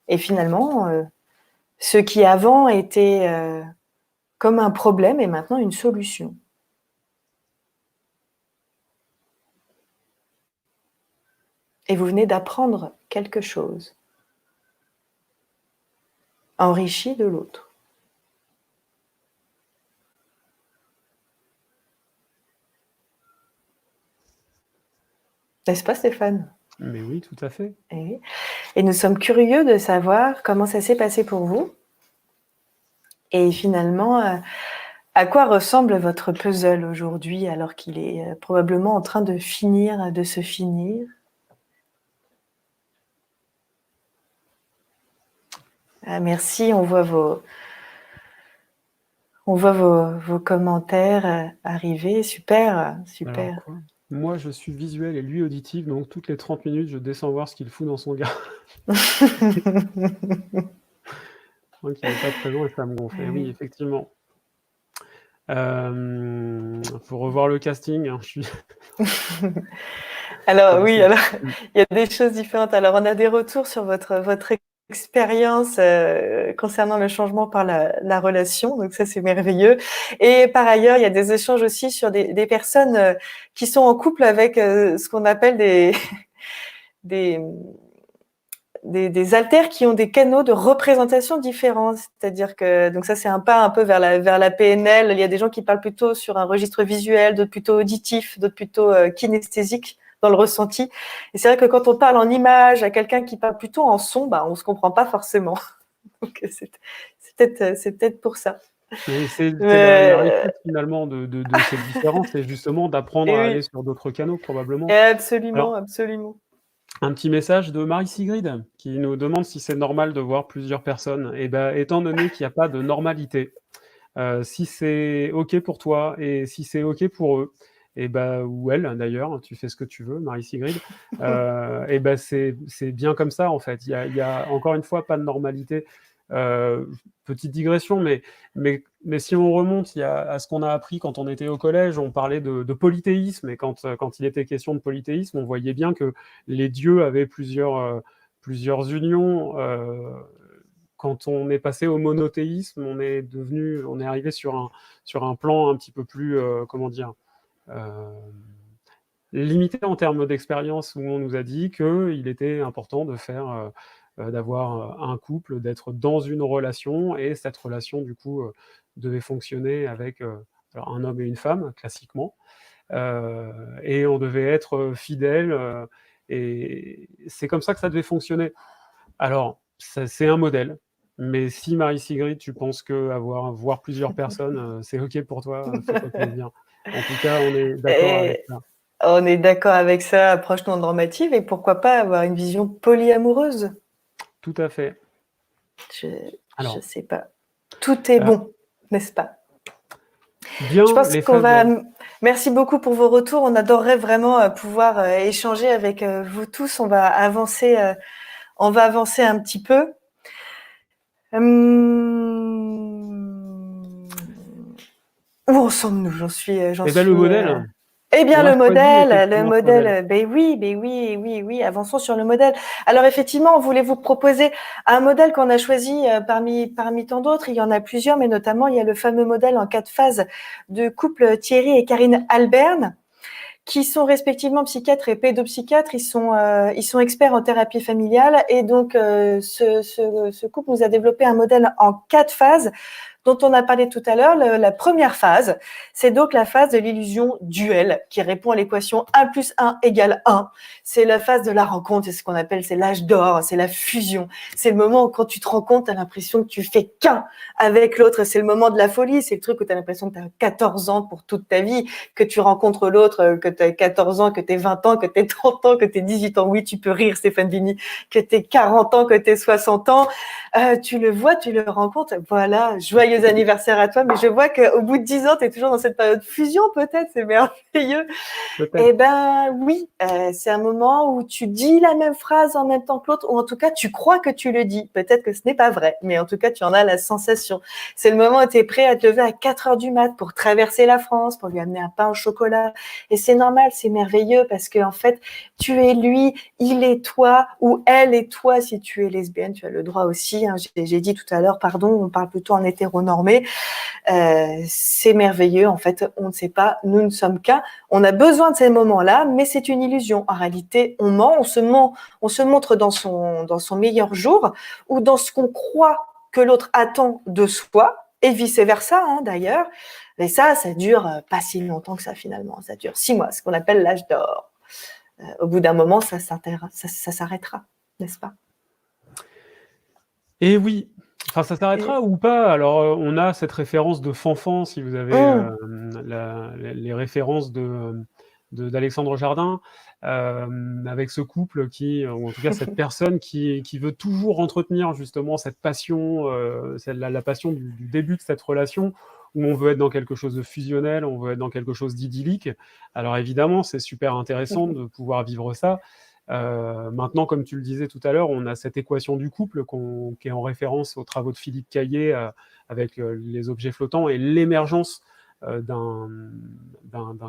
Et finalement, ce qui avant était comme un problème est maintenant une solution. Et vous venez d'apprendre quelque chose, enrichi de l'autre. N'est-ce pas, Stéphane? Mais oui, tout à fait. Et nous sommes curieux de savoir comment ça s'est passé pour vous. Et finalement, à quoi ressemble votre puzzle aujourd'hui alors qu'il est probablement en train de se finir? Ah, merci, on voit vos commentaires arriver. Super, super. Alors quoi? Moi, je suis visuel et lui auditif, donc toutes les 30 minutes, je descends voir ce qu'il fout dans son gars. Donc il n'est pas présent et ça me gonfle. Et oui, effectivement. Faut revoir le casting, hein, je suis Alors oui, alors Mmh. il y a des choses différentes. Alors on a des retours sur votre expérience concernant le changement par la relation, donc ça c'est merveilleux. Et par ailleurs, il y a des échanges aussi sur des personnes qui sont en couple avec ce qu'on appelle des des haltères qui ont des canaux de représentation différents. C'est-à-dire que, donc ça, c'est un pas un peu vers la PNL. Il y a des gens qui parlent plutôt sur un registre visuel, d'autres plutôt auditif, d'autres plutôt kinesthésique dans le ressenti. Et c'est vrai que quand on parle en image à quelqu'un qui parle plutôt en son, bah, on se comprend pas forcément. Donc, c'est peut-être pour ça. Et c'est la Mais, richesse finalement de cette différence, c'est justement d'apprendre et à aller oui, sur d'autres canaux probablement. absolument, Alors, absolument. un petit message de Marie Sigrid qui nous demande si c'est normal de voir plusieurs personnes. Et ben, étant donné qu'il n'y a pas de normalité, si c'est OK pour toi et si c'est OK pour eux, et ben ou elle d'ailleurs, tu fais ce que tu veux, Marie Sigrid, et ben c'est bien comme ça en fait. Il y a encore une fois pas de normalité. Petite digression, mais si on remonte à ce qu'on a appris quand on était au collège, on parlait de polythéisme, et quand il était question de polythéisme, on voyait bien que les dieux avaient plusieurs unions. Quand on est passé au monothéisme, on est arrivé sur un plan un petit peu plus, comment dire, euh, limité en termes d'expérience, où on nous a dit qu'il était important d'avoir un couple, d'être dans une relation, et cette relation, du coup, devait fonctionner avec alors un homme et une femme, classiquement, et on devait être fidèle, et c'est comme ça que ça devait fonctionner. Alors, c'est un modèle, mais si Marie Sigrid, tu penses que voir plusieurs personnes, c'est OK pour toi, fais-toi plaisir. En tout cas, on est d'accord avec Et ça. on est d'accord avec ça, approche non normative, et pourquoi pas avoir une vision polyamoureuse? Tout à fait. Je, je Alors, sais pas. Tout est euh, bon, n'est-ce pas? Je bien pense les qu'on va. faiblesses. Merci beaucoup pour vos retours. On adorerait vraiment pouvoir échanger avec vous tous. On va avancer un petit peu. Où en sommes-nous? J'en Eh ben, le suis. modèle, Eh bien, on a choisi effectivement ce modèle. ben oui, avançons sur le modèle. Alors effectivement, on voulait vous proposer un modèle qu'on a choisi parmi tant d'autres. Il y en a plusieurs, mais notamment il y a le fameux modèle en 4 phases de couple Thierry et Karine Alberne, qui sont respectivement psychiatres et pédopsychiatres. Ils sont experts en thérapie familiale, et donc ce couple nous a développé un modèle en 4 phases dont on a parlé tout à l'heure. La première phase, c'est donc la phase de l'illusion duel, qui répond à l'équation 1 plus 1 égale 1. C'est la phase de la rencontre, c'est ce qu'on appelle, c'est l'âge d'or, c'est la fusion. C'est le moment où quand tu te rends compte, tu as l'impression que tu fais qu'un avec l'autre. C'est le moment de la folie, c'est le truc où tu as l'impression que tu as 14 ans pour toute ta vie, que tu rencontres l'autre, que tu as 14 ans, que tu as 20 ans, que tu as 30 ans, que tu as 18 ans. Oui, tu peux rire, Stéphane Vini, que tu as 40 ans, que tu as 60 ans. Tu le vois, tu le rencontres. Voilà, joyeux anniversaire à toi. Mais je vois qu'au bout de 10 ans, tu es toujours dans cette période fusion, peut-être. C'est merveilleux. Eh Peut-être. ben oui, c'est un moment où tu dis la même phrase en même temps que l'autre, ou en tout cas, tu crois que tu le dis. Peut-être que ce n'est pas vrai, mais en tout cas, tu en as la sensation. C'est le moment où tu es prêt à te lever à 4 heures du mat pour traverser la France, pour lui amener un pain au chocolat. Et c'est normal, c'est merveilleux, parce que en fait, tu es lui, il est toi, ou elle est toi. Si tu es lesbienne, tu as le droit aussi. Hein. J'ai dit tout à l'heure, pardon, on parle plutôt en hétéronormé. C'est merveilleux. En fait, on ne sait pas, nous ne sommes qu'un. On a besoin de ces moments-là, mais c'est une illusion. En réalité, on ment, on se montre dans son meilleur jour, ou dans ce qu'on croit que l'autre attend de soi, et vice-versa, hein, d'ailleurs. Mais ça dure pas si longtemps que ça, finalement. Ça dure 6 mois, ce qu'on appelle l'âge d'or. Au bout d'un moment, ça s'arrêtera, n'est-ce pas? Et oui, enfin, ça Et... s'arrêtera ou pas. Alors, on a cette référence de Fanfan, si vous avez les références d'Alexandre Jardin, avec ce couple qui, ou en tout cas cette personne qui veut toujours entretenir justement cette passion, la passion du début de cette relation, où on veut être dans quelque chose de fusionnel, on veut être dans quelque chose d'idyllique. Alors évidemment, c'est super intéressant de pouvoir vivre ça. Maintenant, comme tu le disais tout à l'heure, on a cette équation du couple qui est en référence aux travaux de Philippe Caillet, avec les objets flottants et l'émergence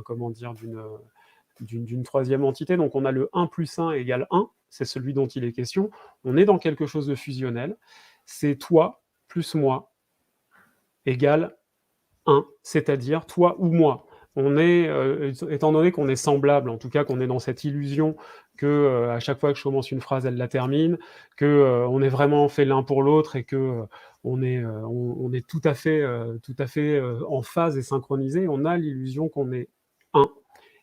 comment dire, d'une troisième entité. Donc on a le 1 plus 1 égale 1, c'est celui dont il est question. On est dans quelque chose de fusionnel. C'est toi plus moi égale 1, c'est-à-dire toi ou moi. étant donné qu'on est semblable, en tout cas qu'on est dans cette illusion que à chaque fois que je commence une phrase, elle la termine, que on est vraiment fait l'un pour l'autre et que on est tout à fait en phase et synchronisé, on a l'illusion qu'on est un.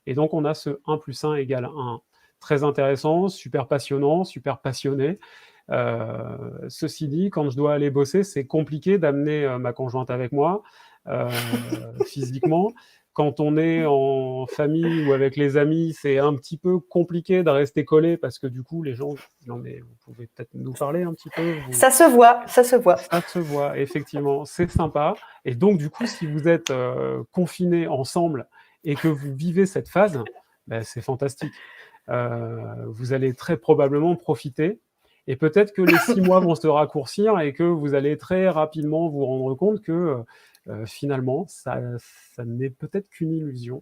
Et donc on a ce 1 plus 1 égale 1. Très intéressant, super passionnant, super passionné. Ceci dit, quand je dois aller bosser, c'est compliqué d'amener ma conjointe avec moi physiquement. Quand on est en famille ou avec les amis, c'est un petit peu compliqué de rester collé parce que du coup, les gens disent non mais vous pouvez peut-être nous parler un petit peu. Ça se voit, ça se voit. Ça se voit, effectivement, c'est sympa. Et donc du coup, si vous êtes confinés ensemble et que vous vivez cette phase, ben, c'est fantastique. Vous allez très probablement profiter. Et peut-être que les 6 mois vont se raccourcir et que vous allez très rapidement vous rendre compte que finalement, ça n'est peut-être qu'une illusion. À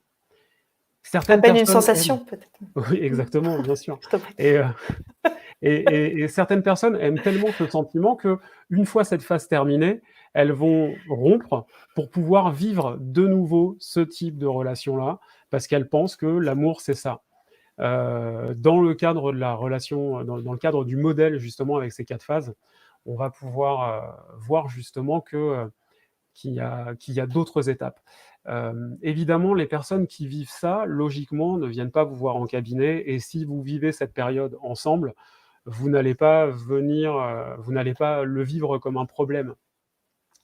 Certaines peine une personnes sensation, aiment. peut-être. Oui, exactement, bien sûr. Je t'en prie. Et certaines personnes aiment tellement ce sentiment que, une fois cette phase terminée, elles vont rompre pour pouvoir vivre de nouveau ce type de relation-là, parce qu'elles pensent que l'amour, c'est ça. Dans le cadre de la relation, dans le cadre du modèle justement avec ces 4 phases, on va pouvoir voir justement qu'il y a d'autres étapes. Évidemment, les personnes qui vivent ça, logiquement, ne viennent pas vous voir en cabinet, et si vous vivez cette période ensemble, vous n'allez pas vous n'allez pas le vivre comme un problème.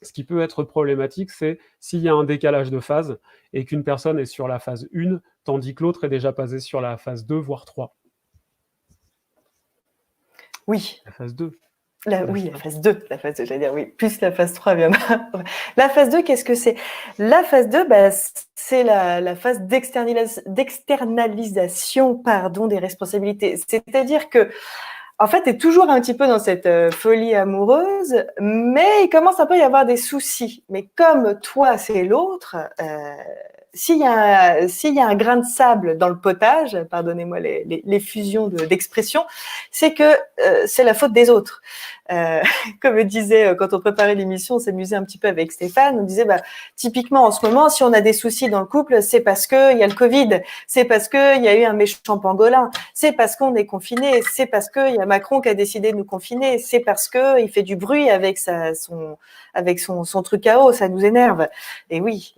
Ce qui peut être problématique, c'est s'il y a un décalage de phase et qu'une personne est sur la phase 1, tandis que l'autre est déjà passé sur la phase 2, voire 3. Oui. La phase 2. Oui, la phase 2, j'allais dire oui, plus la phase 3 bien. La phase 2, qu'est-ce que c'est? La phase 2, bah, c'est la phase d'externalisation, pardon, des responsabilités. C'est-à-dire que, en fait, tu es toujours un petit peu dans cette folie amoureuse, mais il commence un peu à y avoir des soucis. Mais comme toi, c'est l'autre, s'il y a un grain de sable dans le potage, pardonnez-moi les fusions d'expression, c'est que c'est la faute des autres. Comme je disais, quand on préparait l'émission, on s'amusait un petit peu avec Stéphane, on disait, bah, typiquement en ce moment, si on a des soucis dans le couple, c'est parce qu'il y a le Covid, c'est parce qu'il y a eu un méchant pangolin, c'est parce qu'on est confiné, c'est parce qu'il y a Macron qui a décidé de nous confiner, c'est parce qu'il fait du bruit avec son truc à eau, ça nous énerve. Et oui,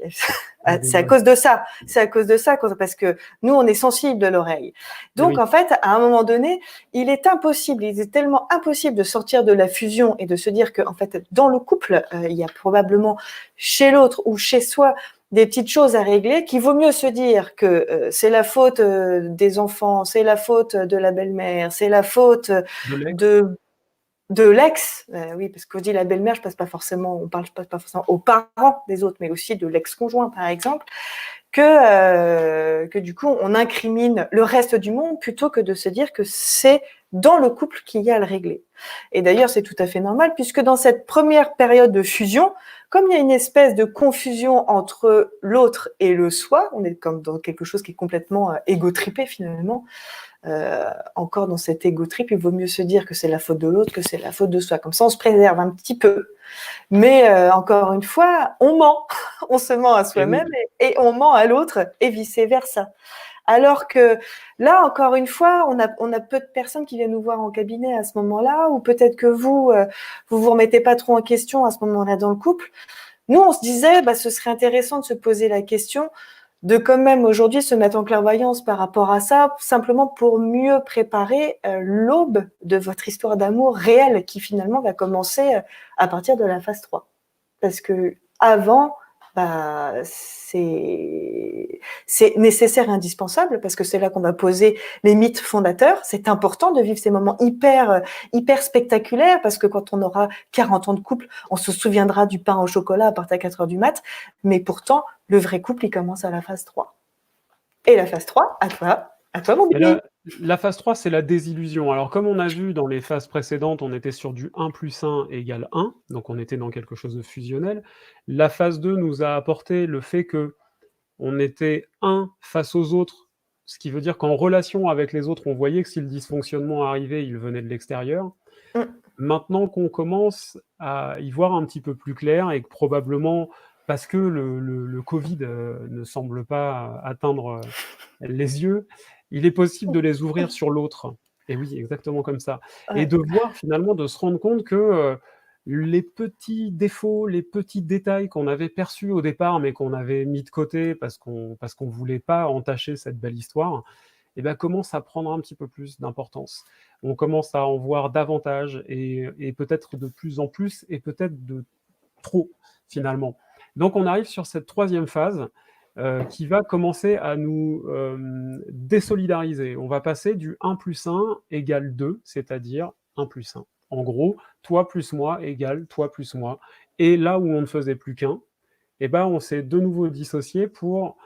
c'est à cause de ça. C'est à cause de ça, parce que nous, on est sensible de l'oreille. Donc, Oui. en fait, à un moment donné, il est tellement impossible de sortir de la fusion et de se dire que, en fait, dans le couple, il y a probablement chez l'autre ou chez soi des petites choses à régler, qu'il vaut mieux se dire que c'est la faute des enfants, c'est la faute de la belle-mère, c'est la faute de l'ex, oui, parce qu'on dit la belle-mère, je passe pas forcément aux parents des autres, mais aussi de l'ex-conjoint, par exemple, que du coup, on incrimine le reste du monde plutôt que de se dire que c'est dans le couple qu'il y a à le régler. Et d'ailleurs, c'est tout à fait normal, puisque dans cette première période de fusion, comme il y a une espèce de confusion entre l'autre et le soi, on est comme dans quelque chose qui est complètement égotripé finalement, encore dans cet ego trip, il vaut mieux se dire que c'est la faute de l'autre que c'est la faute de soi. Comme ça, on se préserve un petit peu. Mais encore une fois, on ment. On se ment à soi-même et on ment à l'autre et vice-versa. Alors que là, encore une fois, on a peu de personnes qui viennent nous voir en cabinet à ce moment-là, ou peut-être que vous vous remettez pas trop en question à ce moment-là dans le couple. Nous, on se disait, bah, ce serait intéressant de se poser la question de quand même aujourd'hui se mettre en clairvoyance par rapport à ça, simplement pour mieux préparer l'aube de votre histoire d'amour réelle qui finalement va commencer à partir de la phase 3. Parce que avant, bah, c'est nécessaire et indispensable parce que c'est là qu'on va poser les mythes fondateurs. C'est important de vivre ces moments hyper spectaculaires parce que quand on aura 40 ans de couple, on se souviendra du pain au chocolat à partir de 4 heures du mat. Mais pourtant, le vrai couple, il commence à la phase 3. Et la phase 3, à toi mon bébé. La phase 3, c'est la désillusion. Alors, comme on a vu dans les phases précédentes, on était sur du 1 plus 1 égale 1, donc on était dans quelque chose de fusionnel. La phase 2 nous a apporté le fait que on était un face aux autres, ce qui veut dire qu'en relation avec les autres, on voyait que si le dysfonctionnement arrivait, il venait de l'extérieur. Maintenant qu'on commence à y voir un petit peu plus clair et que probablement parce que le Covid ne semble pas atteindre les yeux, il est possible de les ouvrir sur l'autre. Et oui, exactement comme ça. Et Ouais. de voir finalement, de se rendre compte que les petits défauts, les petits détails qu'on avait perçus au départ, mais qu'on avait mis de côté parce qu'on voulait pas entacher cette belle histoire, et ben, commence à prendre un petit peu plus d'importance. On commence à en voir davantage et peut-être de plus en plus et peut-être de trop finalement. Donc on arrive sur cette troisième phase qui va commencer à nous désolidariser. On va passer du 1 plus 1 égale 2, c'est-à-dire 1 plus 1. En gros, toi plus moi égale toi plus moi. Et là où on ne faisait plus qu'un, eh ben, on s'est de nouveau dissocié pour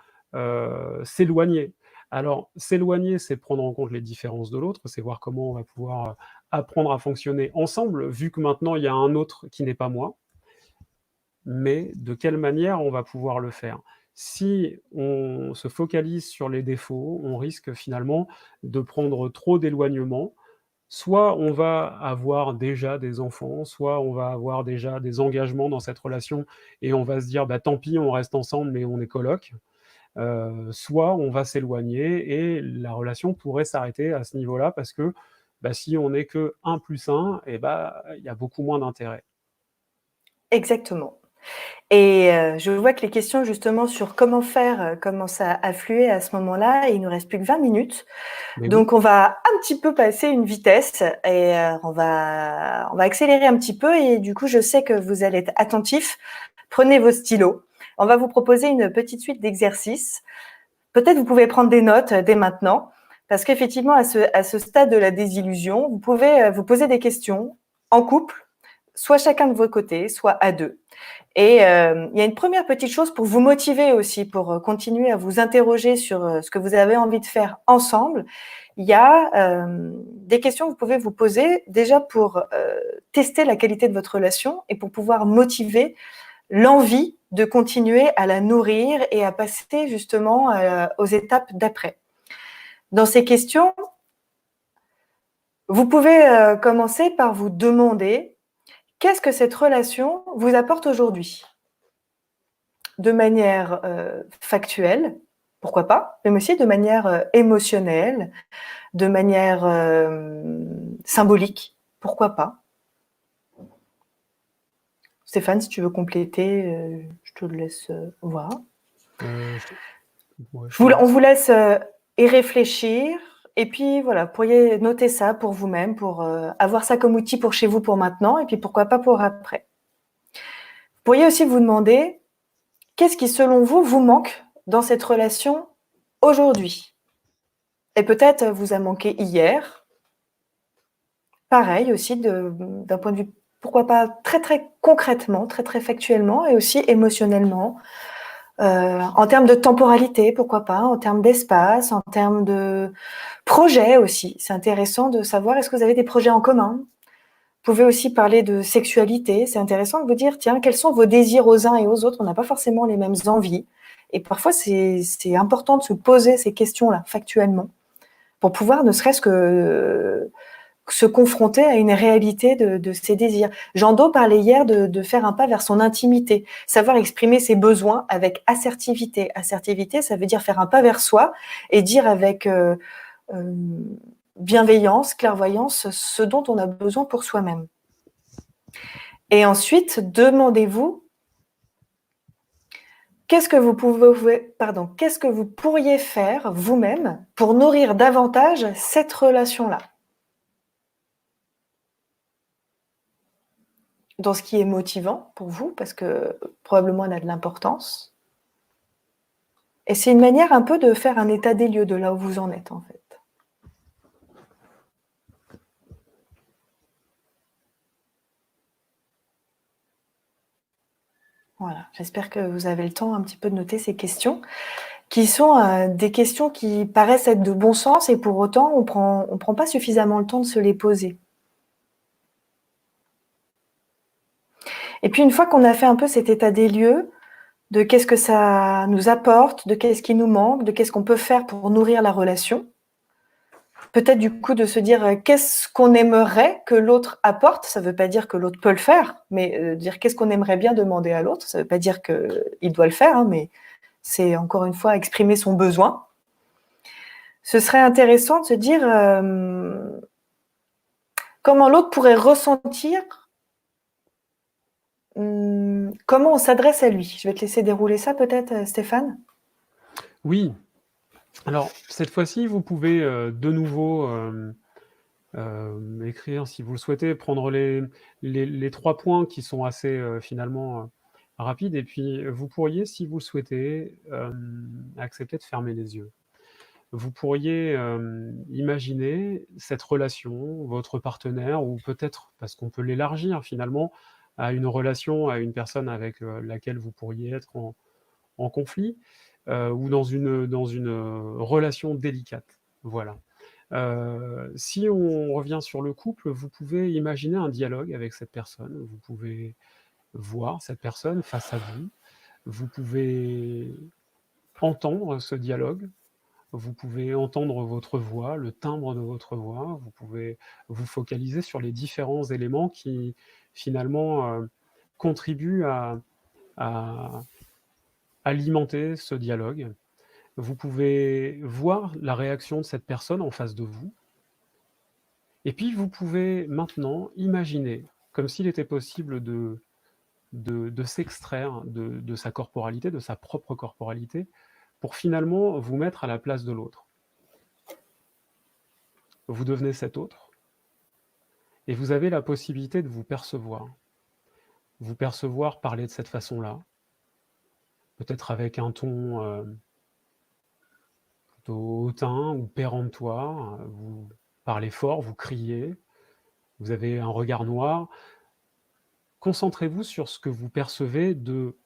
s'éloigner. Alors, s'éloigner, c'est prendre en compte les différences de l'autre, c'est voir comment on va pouvoir apprendre à fonctionner ensemble, vu que maintenant il y a un autre qui n'est pas moi, mais de quelle manière on va pouvoir le faire? Si on se focalise sur les défauts, on risque finalement de prendre trop d'éloignement. Soit on va avoir déjà des enfants, soit on va avoir déjà des engagements dans cette relation et on va se dire: «Bah, tant pis, on reste ensemble, mais on est coloc». Soit on va s'éloigner et la relation pourrait s'arrêter à ce niveau-là parce que, bah, si on n'est que 1 plus 1, et bah, il y a beaucoup moins d'intérêt. Exactement. Et je vois que les questions justement sur comment faire, commencent à affluer à ce moment-là et il nous reste plus que 20 minutes. Mais oui, Donc on va un petit peu passer une vitesse et on va accélérer un petit peu et du coup, je sais que vous allez être attentifs. Prenez vos stylos. On va vous proposer une petite suite d'exercices. Peut-être vous pouvez prendre des notes dès maintenant parce qu'effectivement à ce stade de la désillusion, vous pouvez, vous poser des questions en couple, soit chacun de votre côté, soit à 2. Et il y a une première petite chose pour vous motiver aussi, pour continuer à vous interroger sur ce que vous avez envie de faire ensemble. Il y a des questions que vous pouvez vous poser déjà pour tester la qualité de votre relation et pour pouvoir motiver l'envie de continuer à la nourrir et à passer justement aux étapes d'après. Dans ces questions, vous pouvez commencer par vous demander qu'est-ce que cette relation vous apporte aujourd'hui ? De manière factuelle, pourquoi pas, mais aussi de manière émotionnelle, de manière symbolique, pourquoi pas. Stéphane, si tu veux compléter, je te laisse voir. je ouais, je te On laisse. vous laisse y réfléchir. Et puis voilà, vous pourriez noter ça pour vous-même, pour avoir ça comme outil pour chez vous pour maintenant, et puis pourquoi pas pour après. Vous pourriez aussi vous demander, qu'est-ce qui selon vous vous manque dans cette relation aujourd'hui ? Et peut-être vous a manqué hier. Pareil aussi d'un point de vue, pourquoi pas très très concrètement, très très factuellement et aussi émotionnellement. En termes de temporalité, pourquoi pas, en termes d'espace, en termes de projets aussi. C'est intéressant de savoir, est-ce que vous avez des projets en commun ? Vous pouvez aussi parler de sexualité. C'est intéressant de vous dire, tiens, quels sont vos désirs aux uns et aux autres ? On n'a pas forcément les mêmes envies. Et parfois, c'est important de se poser ces questions-là, factuellement, pour pouvoir ne serait-ce que se confronter à une réalité de ses désirs. Jean Do parlait hier de faire un pas vers son intimité, savoir exprimer ses besoins avec assertivité. Assertivité, ça veut dire faire un pas vers soi et dire avec bienveillance, clairvoyance, ce dont on a besoin pour soi-même. Et ensuite, demandez-vous qu'est-ce que vous pourriez faire vous-même pour nourrir davantage cette relation-là ? Dans ce qui est motivant pour vous, parce que probablement elle a de l'importance. Et c'est une manière un peu de faire un état des lieux de là où vous en êtes, en fait. Voilà, j'espère que vous avez le temps un petit peu de noter ces questions, qui sont des questions qui paraissent être de bon sens et pour autant, on prend pas suffisamment le temps de se les poser. Et puis, une fois qu'on a fait un peu cet état des lieux, de qu'est-ce que ça nous apporte, de qu'est-ce qui nous manque, de qu'est-ce qu'on peut faire pour nourrir la relation, peut-être du coup de se dire qu'est-ce qu'on aimerait que l'autre apporte. Ça ne veut pas dire que l'autre peut le faire, mais dire qu'est-ce qu'on aimerait bien demander à l'autre. Ça ne veut pas dire qu'il doit le faire, hein, mais c'est encore une fois exprimer son besoin. Ce serait intéressant de se dire comment l'autre pourrait ressentir, comment on s'adresse à lui. Je vais te laisser dérouler ça peut-être, Stéphane. Oui. Alors, cette fois-ci, vous pouvez de nouveau écrire, si vous le souhaitez, prendre les 3 points qui sont assez finalement rapides, et puis vous pourriez, si vous le souhaitez, accepter de fermer les yeux. Vous pourriez imaginer cette relation, votre partenaire, ou peut-être, parce qu'on peut l'élargir finalement, à une relation, à une personne avec laquelle vous pourriez être en conflit, ou dans une relation délicate. Voilà. Si on revient sur le couple, vous pouvez imaginer un dialogue avec cette personne, vous pouvez voir cette personne face à vous, vous pouvez entendre ce dialogue, vous pouvez entendre votre voix, le timbre de votre voix, vous pouvez vous focaliser sur les différents éléments qui finalement contribuent à alimenter ce dialogue. Vous pouvez voir la réaction de cette personne en face de vous. Et puis vous pouvez maintenant imaginer, comme s'il était possible de s'extraire de sa corporalité, de sa propre corporalité, pour finalement vous mettre à la place de l'autre. Vous devenez cet autre, et vous avez la possibilité de vous percevoir. Vous percevoir parler de cette façon-là, peut-être avec un ton plutôt hautain ou péremptoire, vous parlez fort, vous criez, vous avez un regard noir. Concentrez-vous sur ce que vous percevez de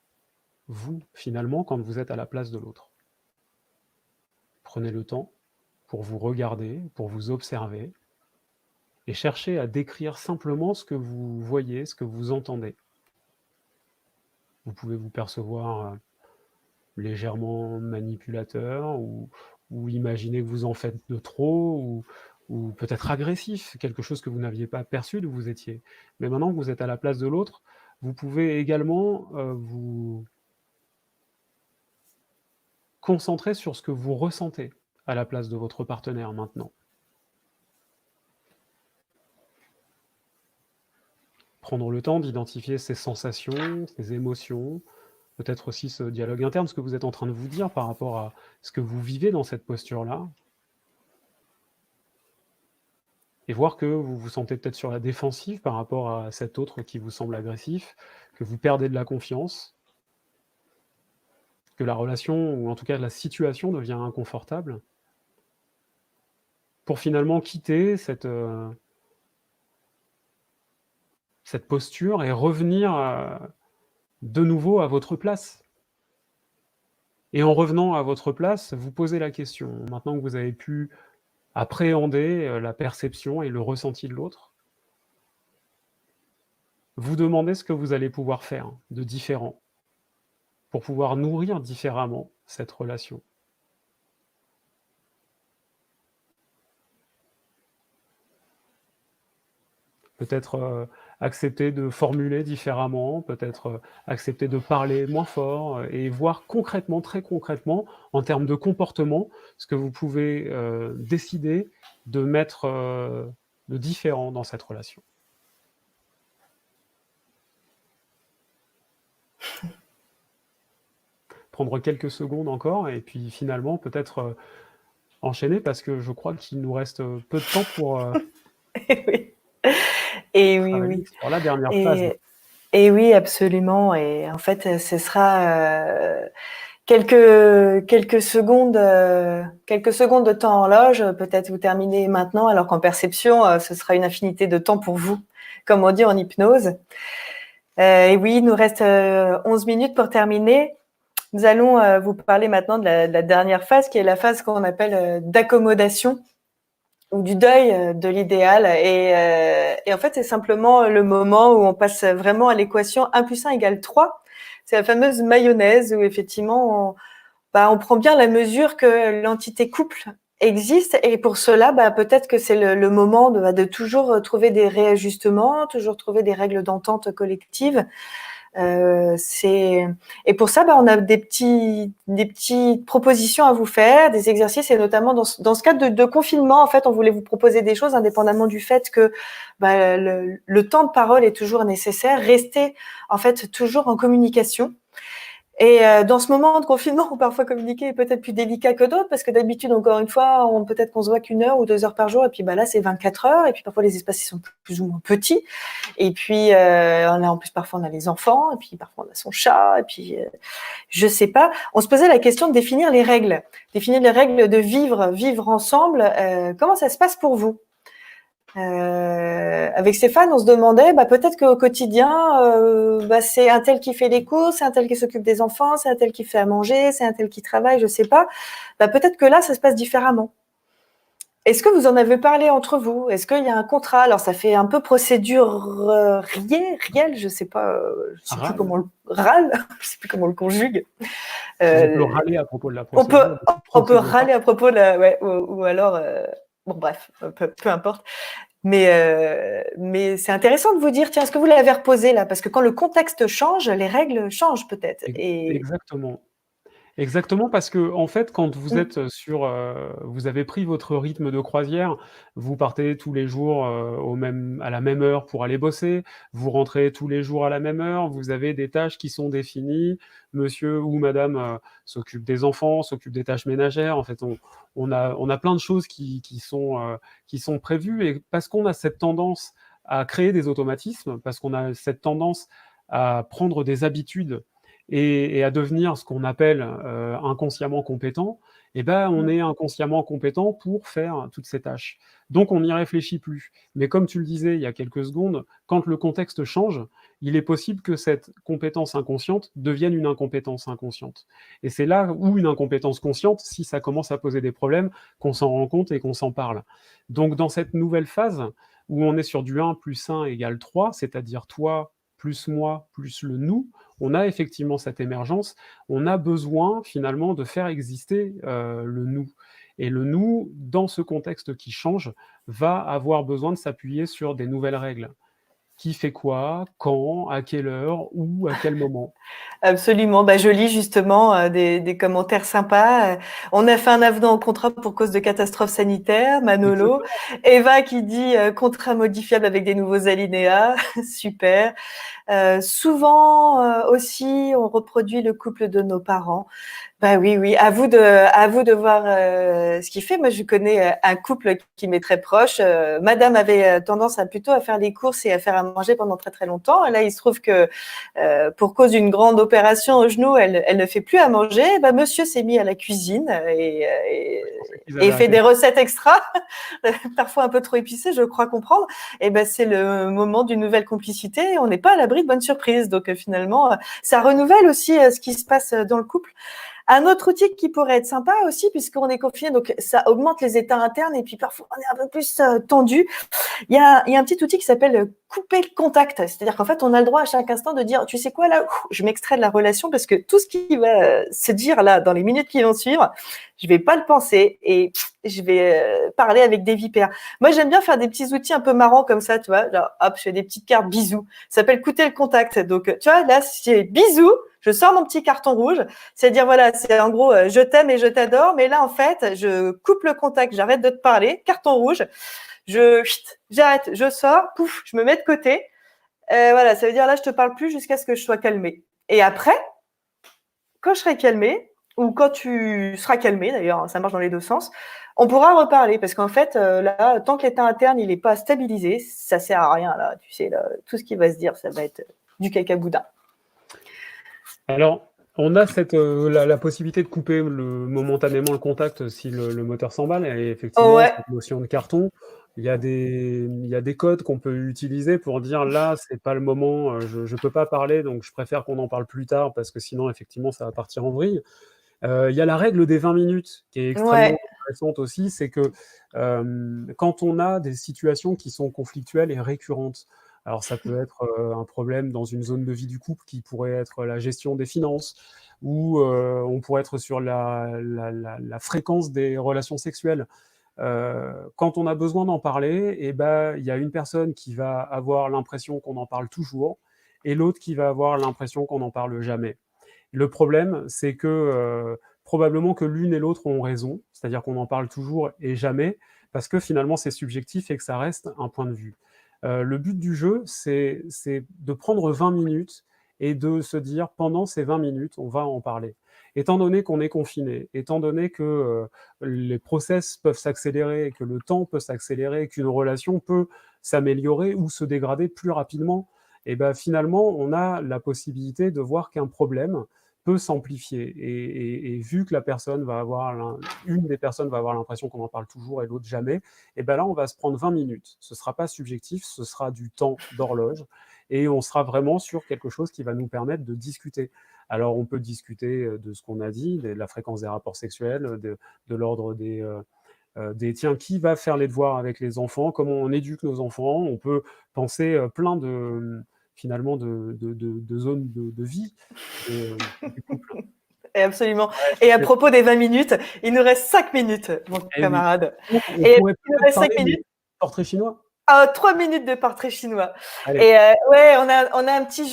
vous, finalement, quand vous êtes à la place de l'autre. Prenez le temps pour vous regarder, pour vous observer, et cherchez à décrire simplement ce que vous voyez, ce que vous entendez. Vous pouvez vous percevoir légèrement manipulateur, ou imaginer que vous en faites de trop, ou peut-être agressif, quelque chose que vous n'aviez pas perçu d'où vous étiez. Mais maintenant que vous êtes à la place de l'autre, vous pouvez également vous concentrer sur ce que vous ressentez à la place de votre partenaire maintenant. Prendre le temps d'identifier ses sensations, ses émotions, peut-être aussi ce dialogue interne, ce que vous êtes en train de vous dire par rapport à ce que vous vivez dans cette posture-là. Et voir que vous vous sentez peut-être sur la défensive par rapport à cet autre qui vous semble agressif, que vous perdez de la confiance, que la relation, ou en tout cas la situation, devient inconfortable, pour finalement quitter cette posture et revenir de nouveau à votre place. Et en revenant à votre place, vous posez la question, maintenant que vous avez pu appréhender la perception et le ressenti de l'autre, vous demandez ce que vous allez pouvoir faire de différent pour pouvoir nourrir différemment cette relation. Peut-être accepter de formuler différemment, peut-être accepter de parler moins fort, et voir concrètement, très concrètement, en termes de comportement, ce que vous pouvez décider de mettre de différent dans cette relation. Prendre quelques secondes encore, et puis finalement peut-être enchaîner, parce que je crois qu'il nous reste peu de temps pour Oui. Et oui, travailler oui. sur la dernière phase. Et oui, absolument. Et en fait, ce sera quelques secondes de temps en loge. Peut-être vous terminez maintenant, alors qu'en perception, ce sera une infinité de temps pour vous, comme on dit en hypnose. Et oui, il nous reste 11 minutes pour terminer. Nous allons vous parler maintenant de la dernière phase, qui est la phase qu'on appelle d'accommodation, ou du deuil de l'idéal. Et en fait, c'est simplement le moment où on passe vraiment à l'équation 1 + 1 = 3. C'est la fameuse mayonnaise, où effectivement, on prend bien la mesure que l'entité couple existe et pour cela, peut-être que c'est le moment de toujours trouver des réajustements, toujours trouver des règles d'entente collective. Et pour ça, on a des petites propositions à vous faire, des exercices, et notamment dans ce cadre de confinement, en fait, on voulait vous proposer des choses indépendamment du fait que le temps de parole est toujours nécessaire. Restez en fait toujours en communication. Et dans ce moment de confinement où parfois communiquer est peut-être plus délicat que d'autres, parce que d'habitude, encore une fois, peut-être qu'on se voit qu'1 heure ou 2 heures par jour, et puis là, c'est 24 heures, et puis parfois les espaces sont plus ou moins petits, et puis en plus parfois on a les enfants, et puis parfois on a son chat, et puis je sais pas. On se posait la question de définir les règles de vivre ensemble. Comment ça se passe pour vous? Avec Stéphane, on se demandait, peut-être qu'au quotidien, c'est un tel qui fait les courses, c'est un tel qui s'occupe des enfants, c'est un tel qui fait à manger, c'est un tel qui travaille, je sais pas. Peut-être que là, ça se passe différemment. Est-ce que vous en avez parlé entre vous? Est-ce qu'il y a un contrat? Alors, ça fait un peu procédure riel, je sais pas, je sais plus comment je sais plus comment on le conjugue. On peut râler à propos de la On procédure. peut râler à propos ou alors, bon bref, peu importe. Mais c'est intéressant de vous dire, tiens, est-ce que vous l'avez reposé là? Parce que quand le contexte change, les règles changent peut-être. Exactement. Exactement, parce que en fait, quand vous êtes vous avez pris votre rythme de croisière, vous partez tous les jours, à la même heure pour aller bosser, vous rentrez tous les jours à la même heure, vous avez des tâches qui sont définies, monsieur ou madame, s'occupe des enfants, s'occupe des tâches ménagères. En fait, on a plein de choses qui sont prévues, et parce qu'on a cette tendance à créer des automatismes, parce qu'on a cette tendance à prendre des habitudes et à devenir ce qu'on appelle inconsciemment compétent, on est inconsciemment compétent pour faire toutes ces tâches. Donc on n'y réfléchit plus. Mais comme tu le disais il y a quelques secondes, quand le contexte change, il est possible que cette compétence inconsciente devienne une incompétence inconsciente. Et c'est là où une incompétence consciente, si ça commence à poser des problèmes, qu'on s'en rend compte et qu'on s'en parle. Donc dans cette nouvelle phase, où on est sur du 1 plus 1 égale 3, c'est-à-dire toi plus moi plus le nous, on a effectivement cette émergence, on a besoin finalement de faire exister le nous. Et le nous, dans ce contexte qui change, va avoir besoin de s'appuyer sur des nouvelles règles. Qui fait quoi, quand, à quelle heure, où, à quel moment. Absolument. Je lis justement des commentaires sympas. On a fait un avenant au contrat pour cause de catastrophe sanitaire, Manolo. Exactement. Eva qui dit contrat modifiable avec des nouveaux alinéas. Super. Souvent aussi, on reproduit le couple de nos parents. Oui, à vous de voir ce qu'il fait. Moi, je connais un couple qui m'est très proche. Madame avait tendance plutôt à faire les courses et à faire à manger pendant très très longtemps. Et là, il se trouve que pour cause d'une grande opération au genou, elle ne fait plus à manger. Monsieur s'est mis à la cuisine et fait des recettes extra, parfois un peu trop épicées, je crois comprendre. Et c'est le moment d'une nouvelle complicité. On n'est pas à l'abri de bonnes surprises. Donc finalement, ça renouvelle aussi ce qui se passe dans le couple. Un autre outil qui pourrait être sympa aussi, puisqu'on est confiné, donc ça augmente les états internes et puis parfois on est un peu plus tendu. Il y a un petit outil qui s'appelle couper le contact. C'est-à-dire qu'en fait, on a le droit à chaque instant de dire, tu sais quoi, là, je m'extrais de la relation parce que tout ce qui va se dire là dans les minutes qui vont suivre, je vais pas le penser et je vais parler avec des vipères. Moi, j'aime bien faire des petits outils un peu marrants comme ça, tu vois. Genre, hop, je fais des petites cartes bisous. Ça s'appelle couper le contact. Donc, tu vois, là, c'est bisous. Je sors mon petit carton rouge. C'est-à-dire, voilà, c'est en gros, je t'aime et je t'adore. Mais là, en fait, je coupe le contact. J'arrête de te parler. Carton rouge. J'arrête. Je sors. Pouf, je me mets de côté. Voilà, ça veut dire là, je te parle plus jusqu'à ce que je sois calmée. Et après, quand je serai calmée, ou quand tu seras calmé, d'ailleurs, ça marche dans les deux sens, on pourra reparler. Parce qu'en fait, là, tant que l'état interne il n'est pas stabilisé, ça sert à rien. Là, tu sais, là, tout ce qui va se dire, ça va être du cacaboudin. Alors, on a la possibilité de couper momentanément le contact si le moteur s'emballe. Et effectivement, cette notion de carton, il y a des codes qu'on peut utiliser pour dire là, c'est pas le moment, je peux pas parler, donc je préfère qu'on en parle plus tard parce que sinon, effectivement, ça va partir en vrille. Il y a la règle des 20 minutes qui est extrêmement intéressante aussi, c'est que quand on a des situations qui sont conflictuelles et récurrentes, Alors ça peut être un problème dans une zone de vie du couple qui pourrait être la gestion des finances, ou on pourrait être sur la fréquence des relations sexuelles. Quand on a besoin d'en parler, et ben, il y a une personne qui va avoir l'impression qu'on en parle toujours, et l'autre qui va avoir l'impression qu'on n'en parle jamais. Le problème, c'est que probablement que l'une et l'autre ont raison, c'est-à-dire qu'on en parle toujours et jamais, parce que finalement c'est subjectif et que ça reste un point de vue. Le but du jeu, c'est de prendre 20 minutes et de se dire, pendant ces 20 minutes, on va en parler. Étant donné qu'on est confiné, étant donné que les process peuvent s'accélérer, que le temps peut s'accélérer, qu'une relation peut s'améliorer ou se dégrader plus rapidement, et ben finalement, on a la possibilité de voir qu'un problème peut s'amplifier. Et vu que la personne va avoir, une des personnes va avoir l'impression qu'on en parle toujours et l'autre jamais, et ben là, on va se prendre 20 minutes. Ce ne sera pas subjectif, ce sera du temps d'horloge, et on sera vraiment sur quelque chose qui va nous permettre de discuter. Alors, on peut discuter de ce qu'on a dit, de la fréquence des rapports sexuels, de l'ordre des tiens, qui va faire les devoirs avec les enfants, comment on éduque nos enfants. On peut penser plein de finalement de zones de vie du couple. Et absolument. Ouais, Et à propos des 20 minutes, il nous reste 5 minutes, mon et oui. camarade. On Et pourrait il nous peut-être reste 5 parler du minutes. portrait chinois. 3 minutes de portrait chinois. Allez. Et ouais, on a un petit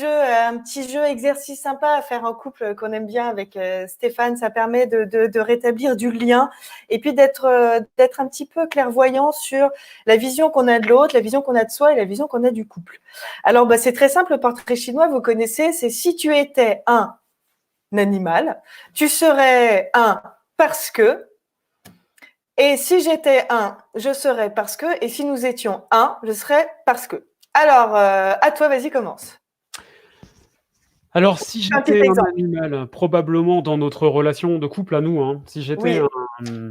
jeu exercice sympa à faire en couple qu'on aime bien avec Stéphane. Ça permet de rétablir du lien et puis d'être un petit peu clairvoyant sur la vision qu'on a de l'autre, la vision qu'on a de soi et la vision qu'on a du couple. Alors, bah, c'est très simple, le portrait chinois, vous connaissez, c'est si tu étais un animal, tu serais un parce que, et si j'étais un, je serais parce que, et si nous étions un, je serais parce que. Alors, à toi, vas-y, commence. Alors, si Un petit j'étais un exemple. animal, probablement dans notre relation de couple à nous, hein, si j'étais Oui,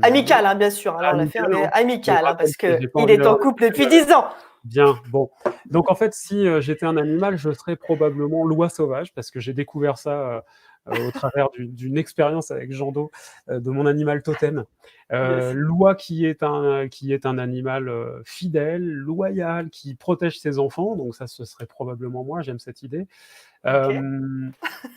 amical, hein, bien sûr. Alors, l'affaire, amical, elle est hein, je amicale, hein, rappelle parce que j'ai pas qu'il envie est en d'avoir des couple depuis problèmes. 10 ans. Bien, bon. Donc en fait, si j'étais un animal, je serais probablement l'oie sauvage, parce que j'ai découvert ça au travers d'une expérience avec Jean Do, de mon animal totem. Yes. L'oie qui est un animal fidèle, loyal, qui protège ses enfants, donc ça, ce serait probablement moi, j'aime cette idée. Ok.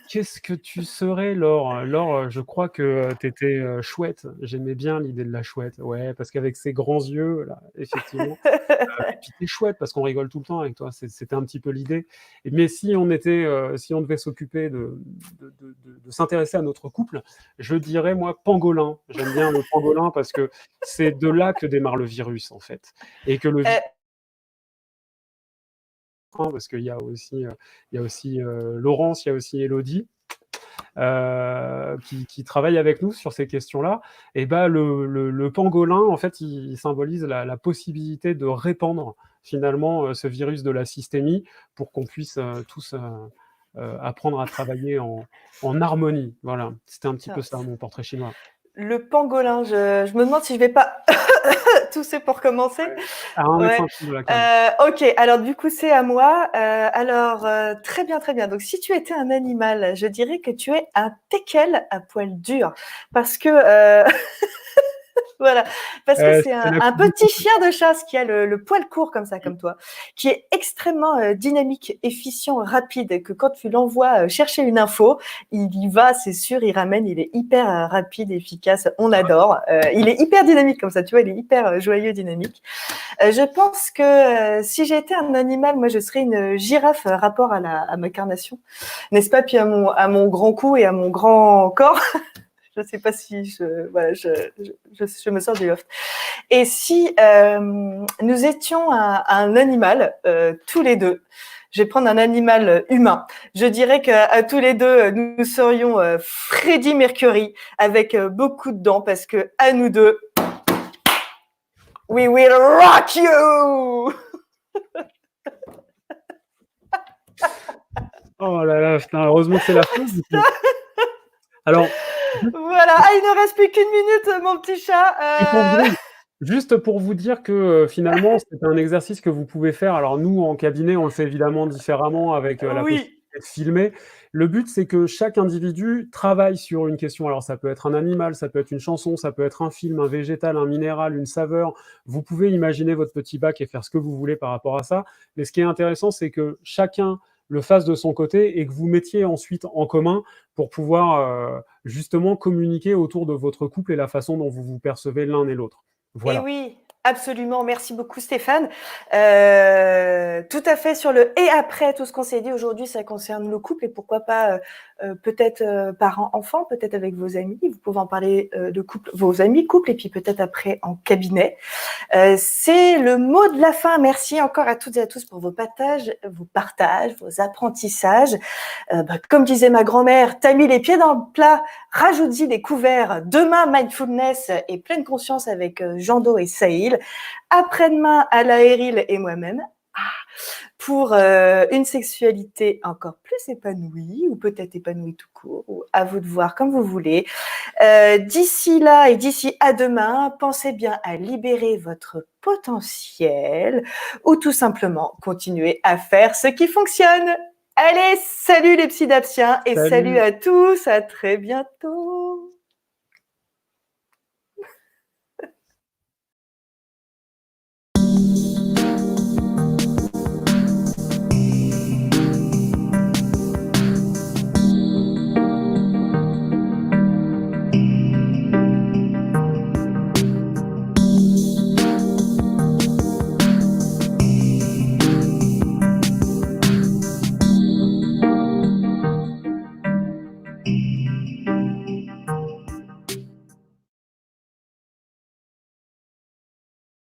Qu'est-ce que tu serais, Laure? Laure, je crois que tu étais chouette. J'aimais bien l'idée de la chouette. Ouais, parce qu'avec ses grands yeux, là, effectivement. Et puis t'es chouette parce qu'on rigole tout le temps avec toi. C'était un petit peu l'idée. Mais si on devait s'occuper de s'intéresser à notre couple, je dirais moi pangolin. J'aime bien le pangolin parce que c'est de là que démarre le virus en fait, et que le virus, parce qu'il y a aussi Laurence, il y a aussi Elodie. Qui travaillent avec nous sur ces questions-là, et ben le pangolin, en fait, il symbolise la possibilité de répandre finalement ce virus de la systémie pour qu'on puisse tous apprendre à travailler en harmonie. Voilà, c'était un petit peu ça mon portrait chinois. Le pangolin, je me demande si je vais pas tousser pour commencer. À un Ouais. médecin de la cam. Ok, alors du coup c'est à moi. Alors très bien, très bien. Donc si tu étais un animal, je dirais que tu es un teckel à poil dur, parce que voilà, parce que c'est C'est la un coupe de petit chien de chasse qui a le poil court comme ça, comme toi, qui est extrêmement dynamique, efficient, rapide, que quand tu l'envoies chercher une info, il y va, c'est sûr, il ramène, il est hyper rapide, efficace, on adore. Il est hyper dynamique comme ça, tu vois, il est hyper joyeux, dynamique. Je pense que si j'étais un animal, moi je serais une girafe rapport à ma carnation, n'est-ce pas? Puis à mon grand cou et à mon grand corps. Je ne sais pas si je me sors du loft. Et si nous étions un animal, tous les deux, je vais prendre un animal humain. Je dirais qu'à tous les deux, nous serions Freddie Mercury avec beaucoup de dents, parce que à nous deux, we will rock you. Oh là là, putain, heureusement que c'est la fin. Alors, Voilà, il ne reste plus qu'une minute, mon petit chat. juste pour vous dire que finalement, c'est un exercice que vous pouvez faire. Alors nous, en cabinet, on le fait évidemment différemment avec la Oui. possibilité de filmer. Le but, c'est que chaque individu travaille sur une question. Alors, ça peut être un animal, ça peut être une chanson, ça peut être un film, un végétal, un minéral, une saveur. Vous pouvez imaginer votre petit bac et faire ce que vous voulez par rapport à ça. Mais ce qui est intéressant, c'est que chacun le fasse de son côté et que vous mettiez ensuite en commun pour pouvoir justement communiquer autour de votre couple et la façon dont vous vous percevez l'un et l'autre. Voilà. Et oui, absolument. Merci beaucoup, Stéphane. Tout à fait sur le et après, tout ce qu'on s'est dit aujourd'hui, ça concerne le couple et pourquoi pas peut-être parents-enfants, peut-être avec vos amis. Vous pouvez en parler de couple, vos amis couple et puis peut-être après en cabinet. C'est le mot de la fin. Merci encore à toutes et à tous pour vos partages, vos apprentissages. Comme disait ma grand-mère, t'as mis les pieds dans le plat, rajoute-y des couverts. Demain, mindfulness et pleine conscience avec Jando et Saïl. Après-demain, Ala Eril et moi-même. Pour une sexualité encore plus épanouie, ou peut-être épanouie tout court, ou à vous de voir comme vous voulez. D'ici là et d'ici à demain, pensez bien à libérer votre potentiel, ou tout simplement continuer à faire ce qui fonctionne. Allez, salut les psydaptiens et salut à tous, à très bientôt.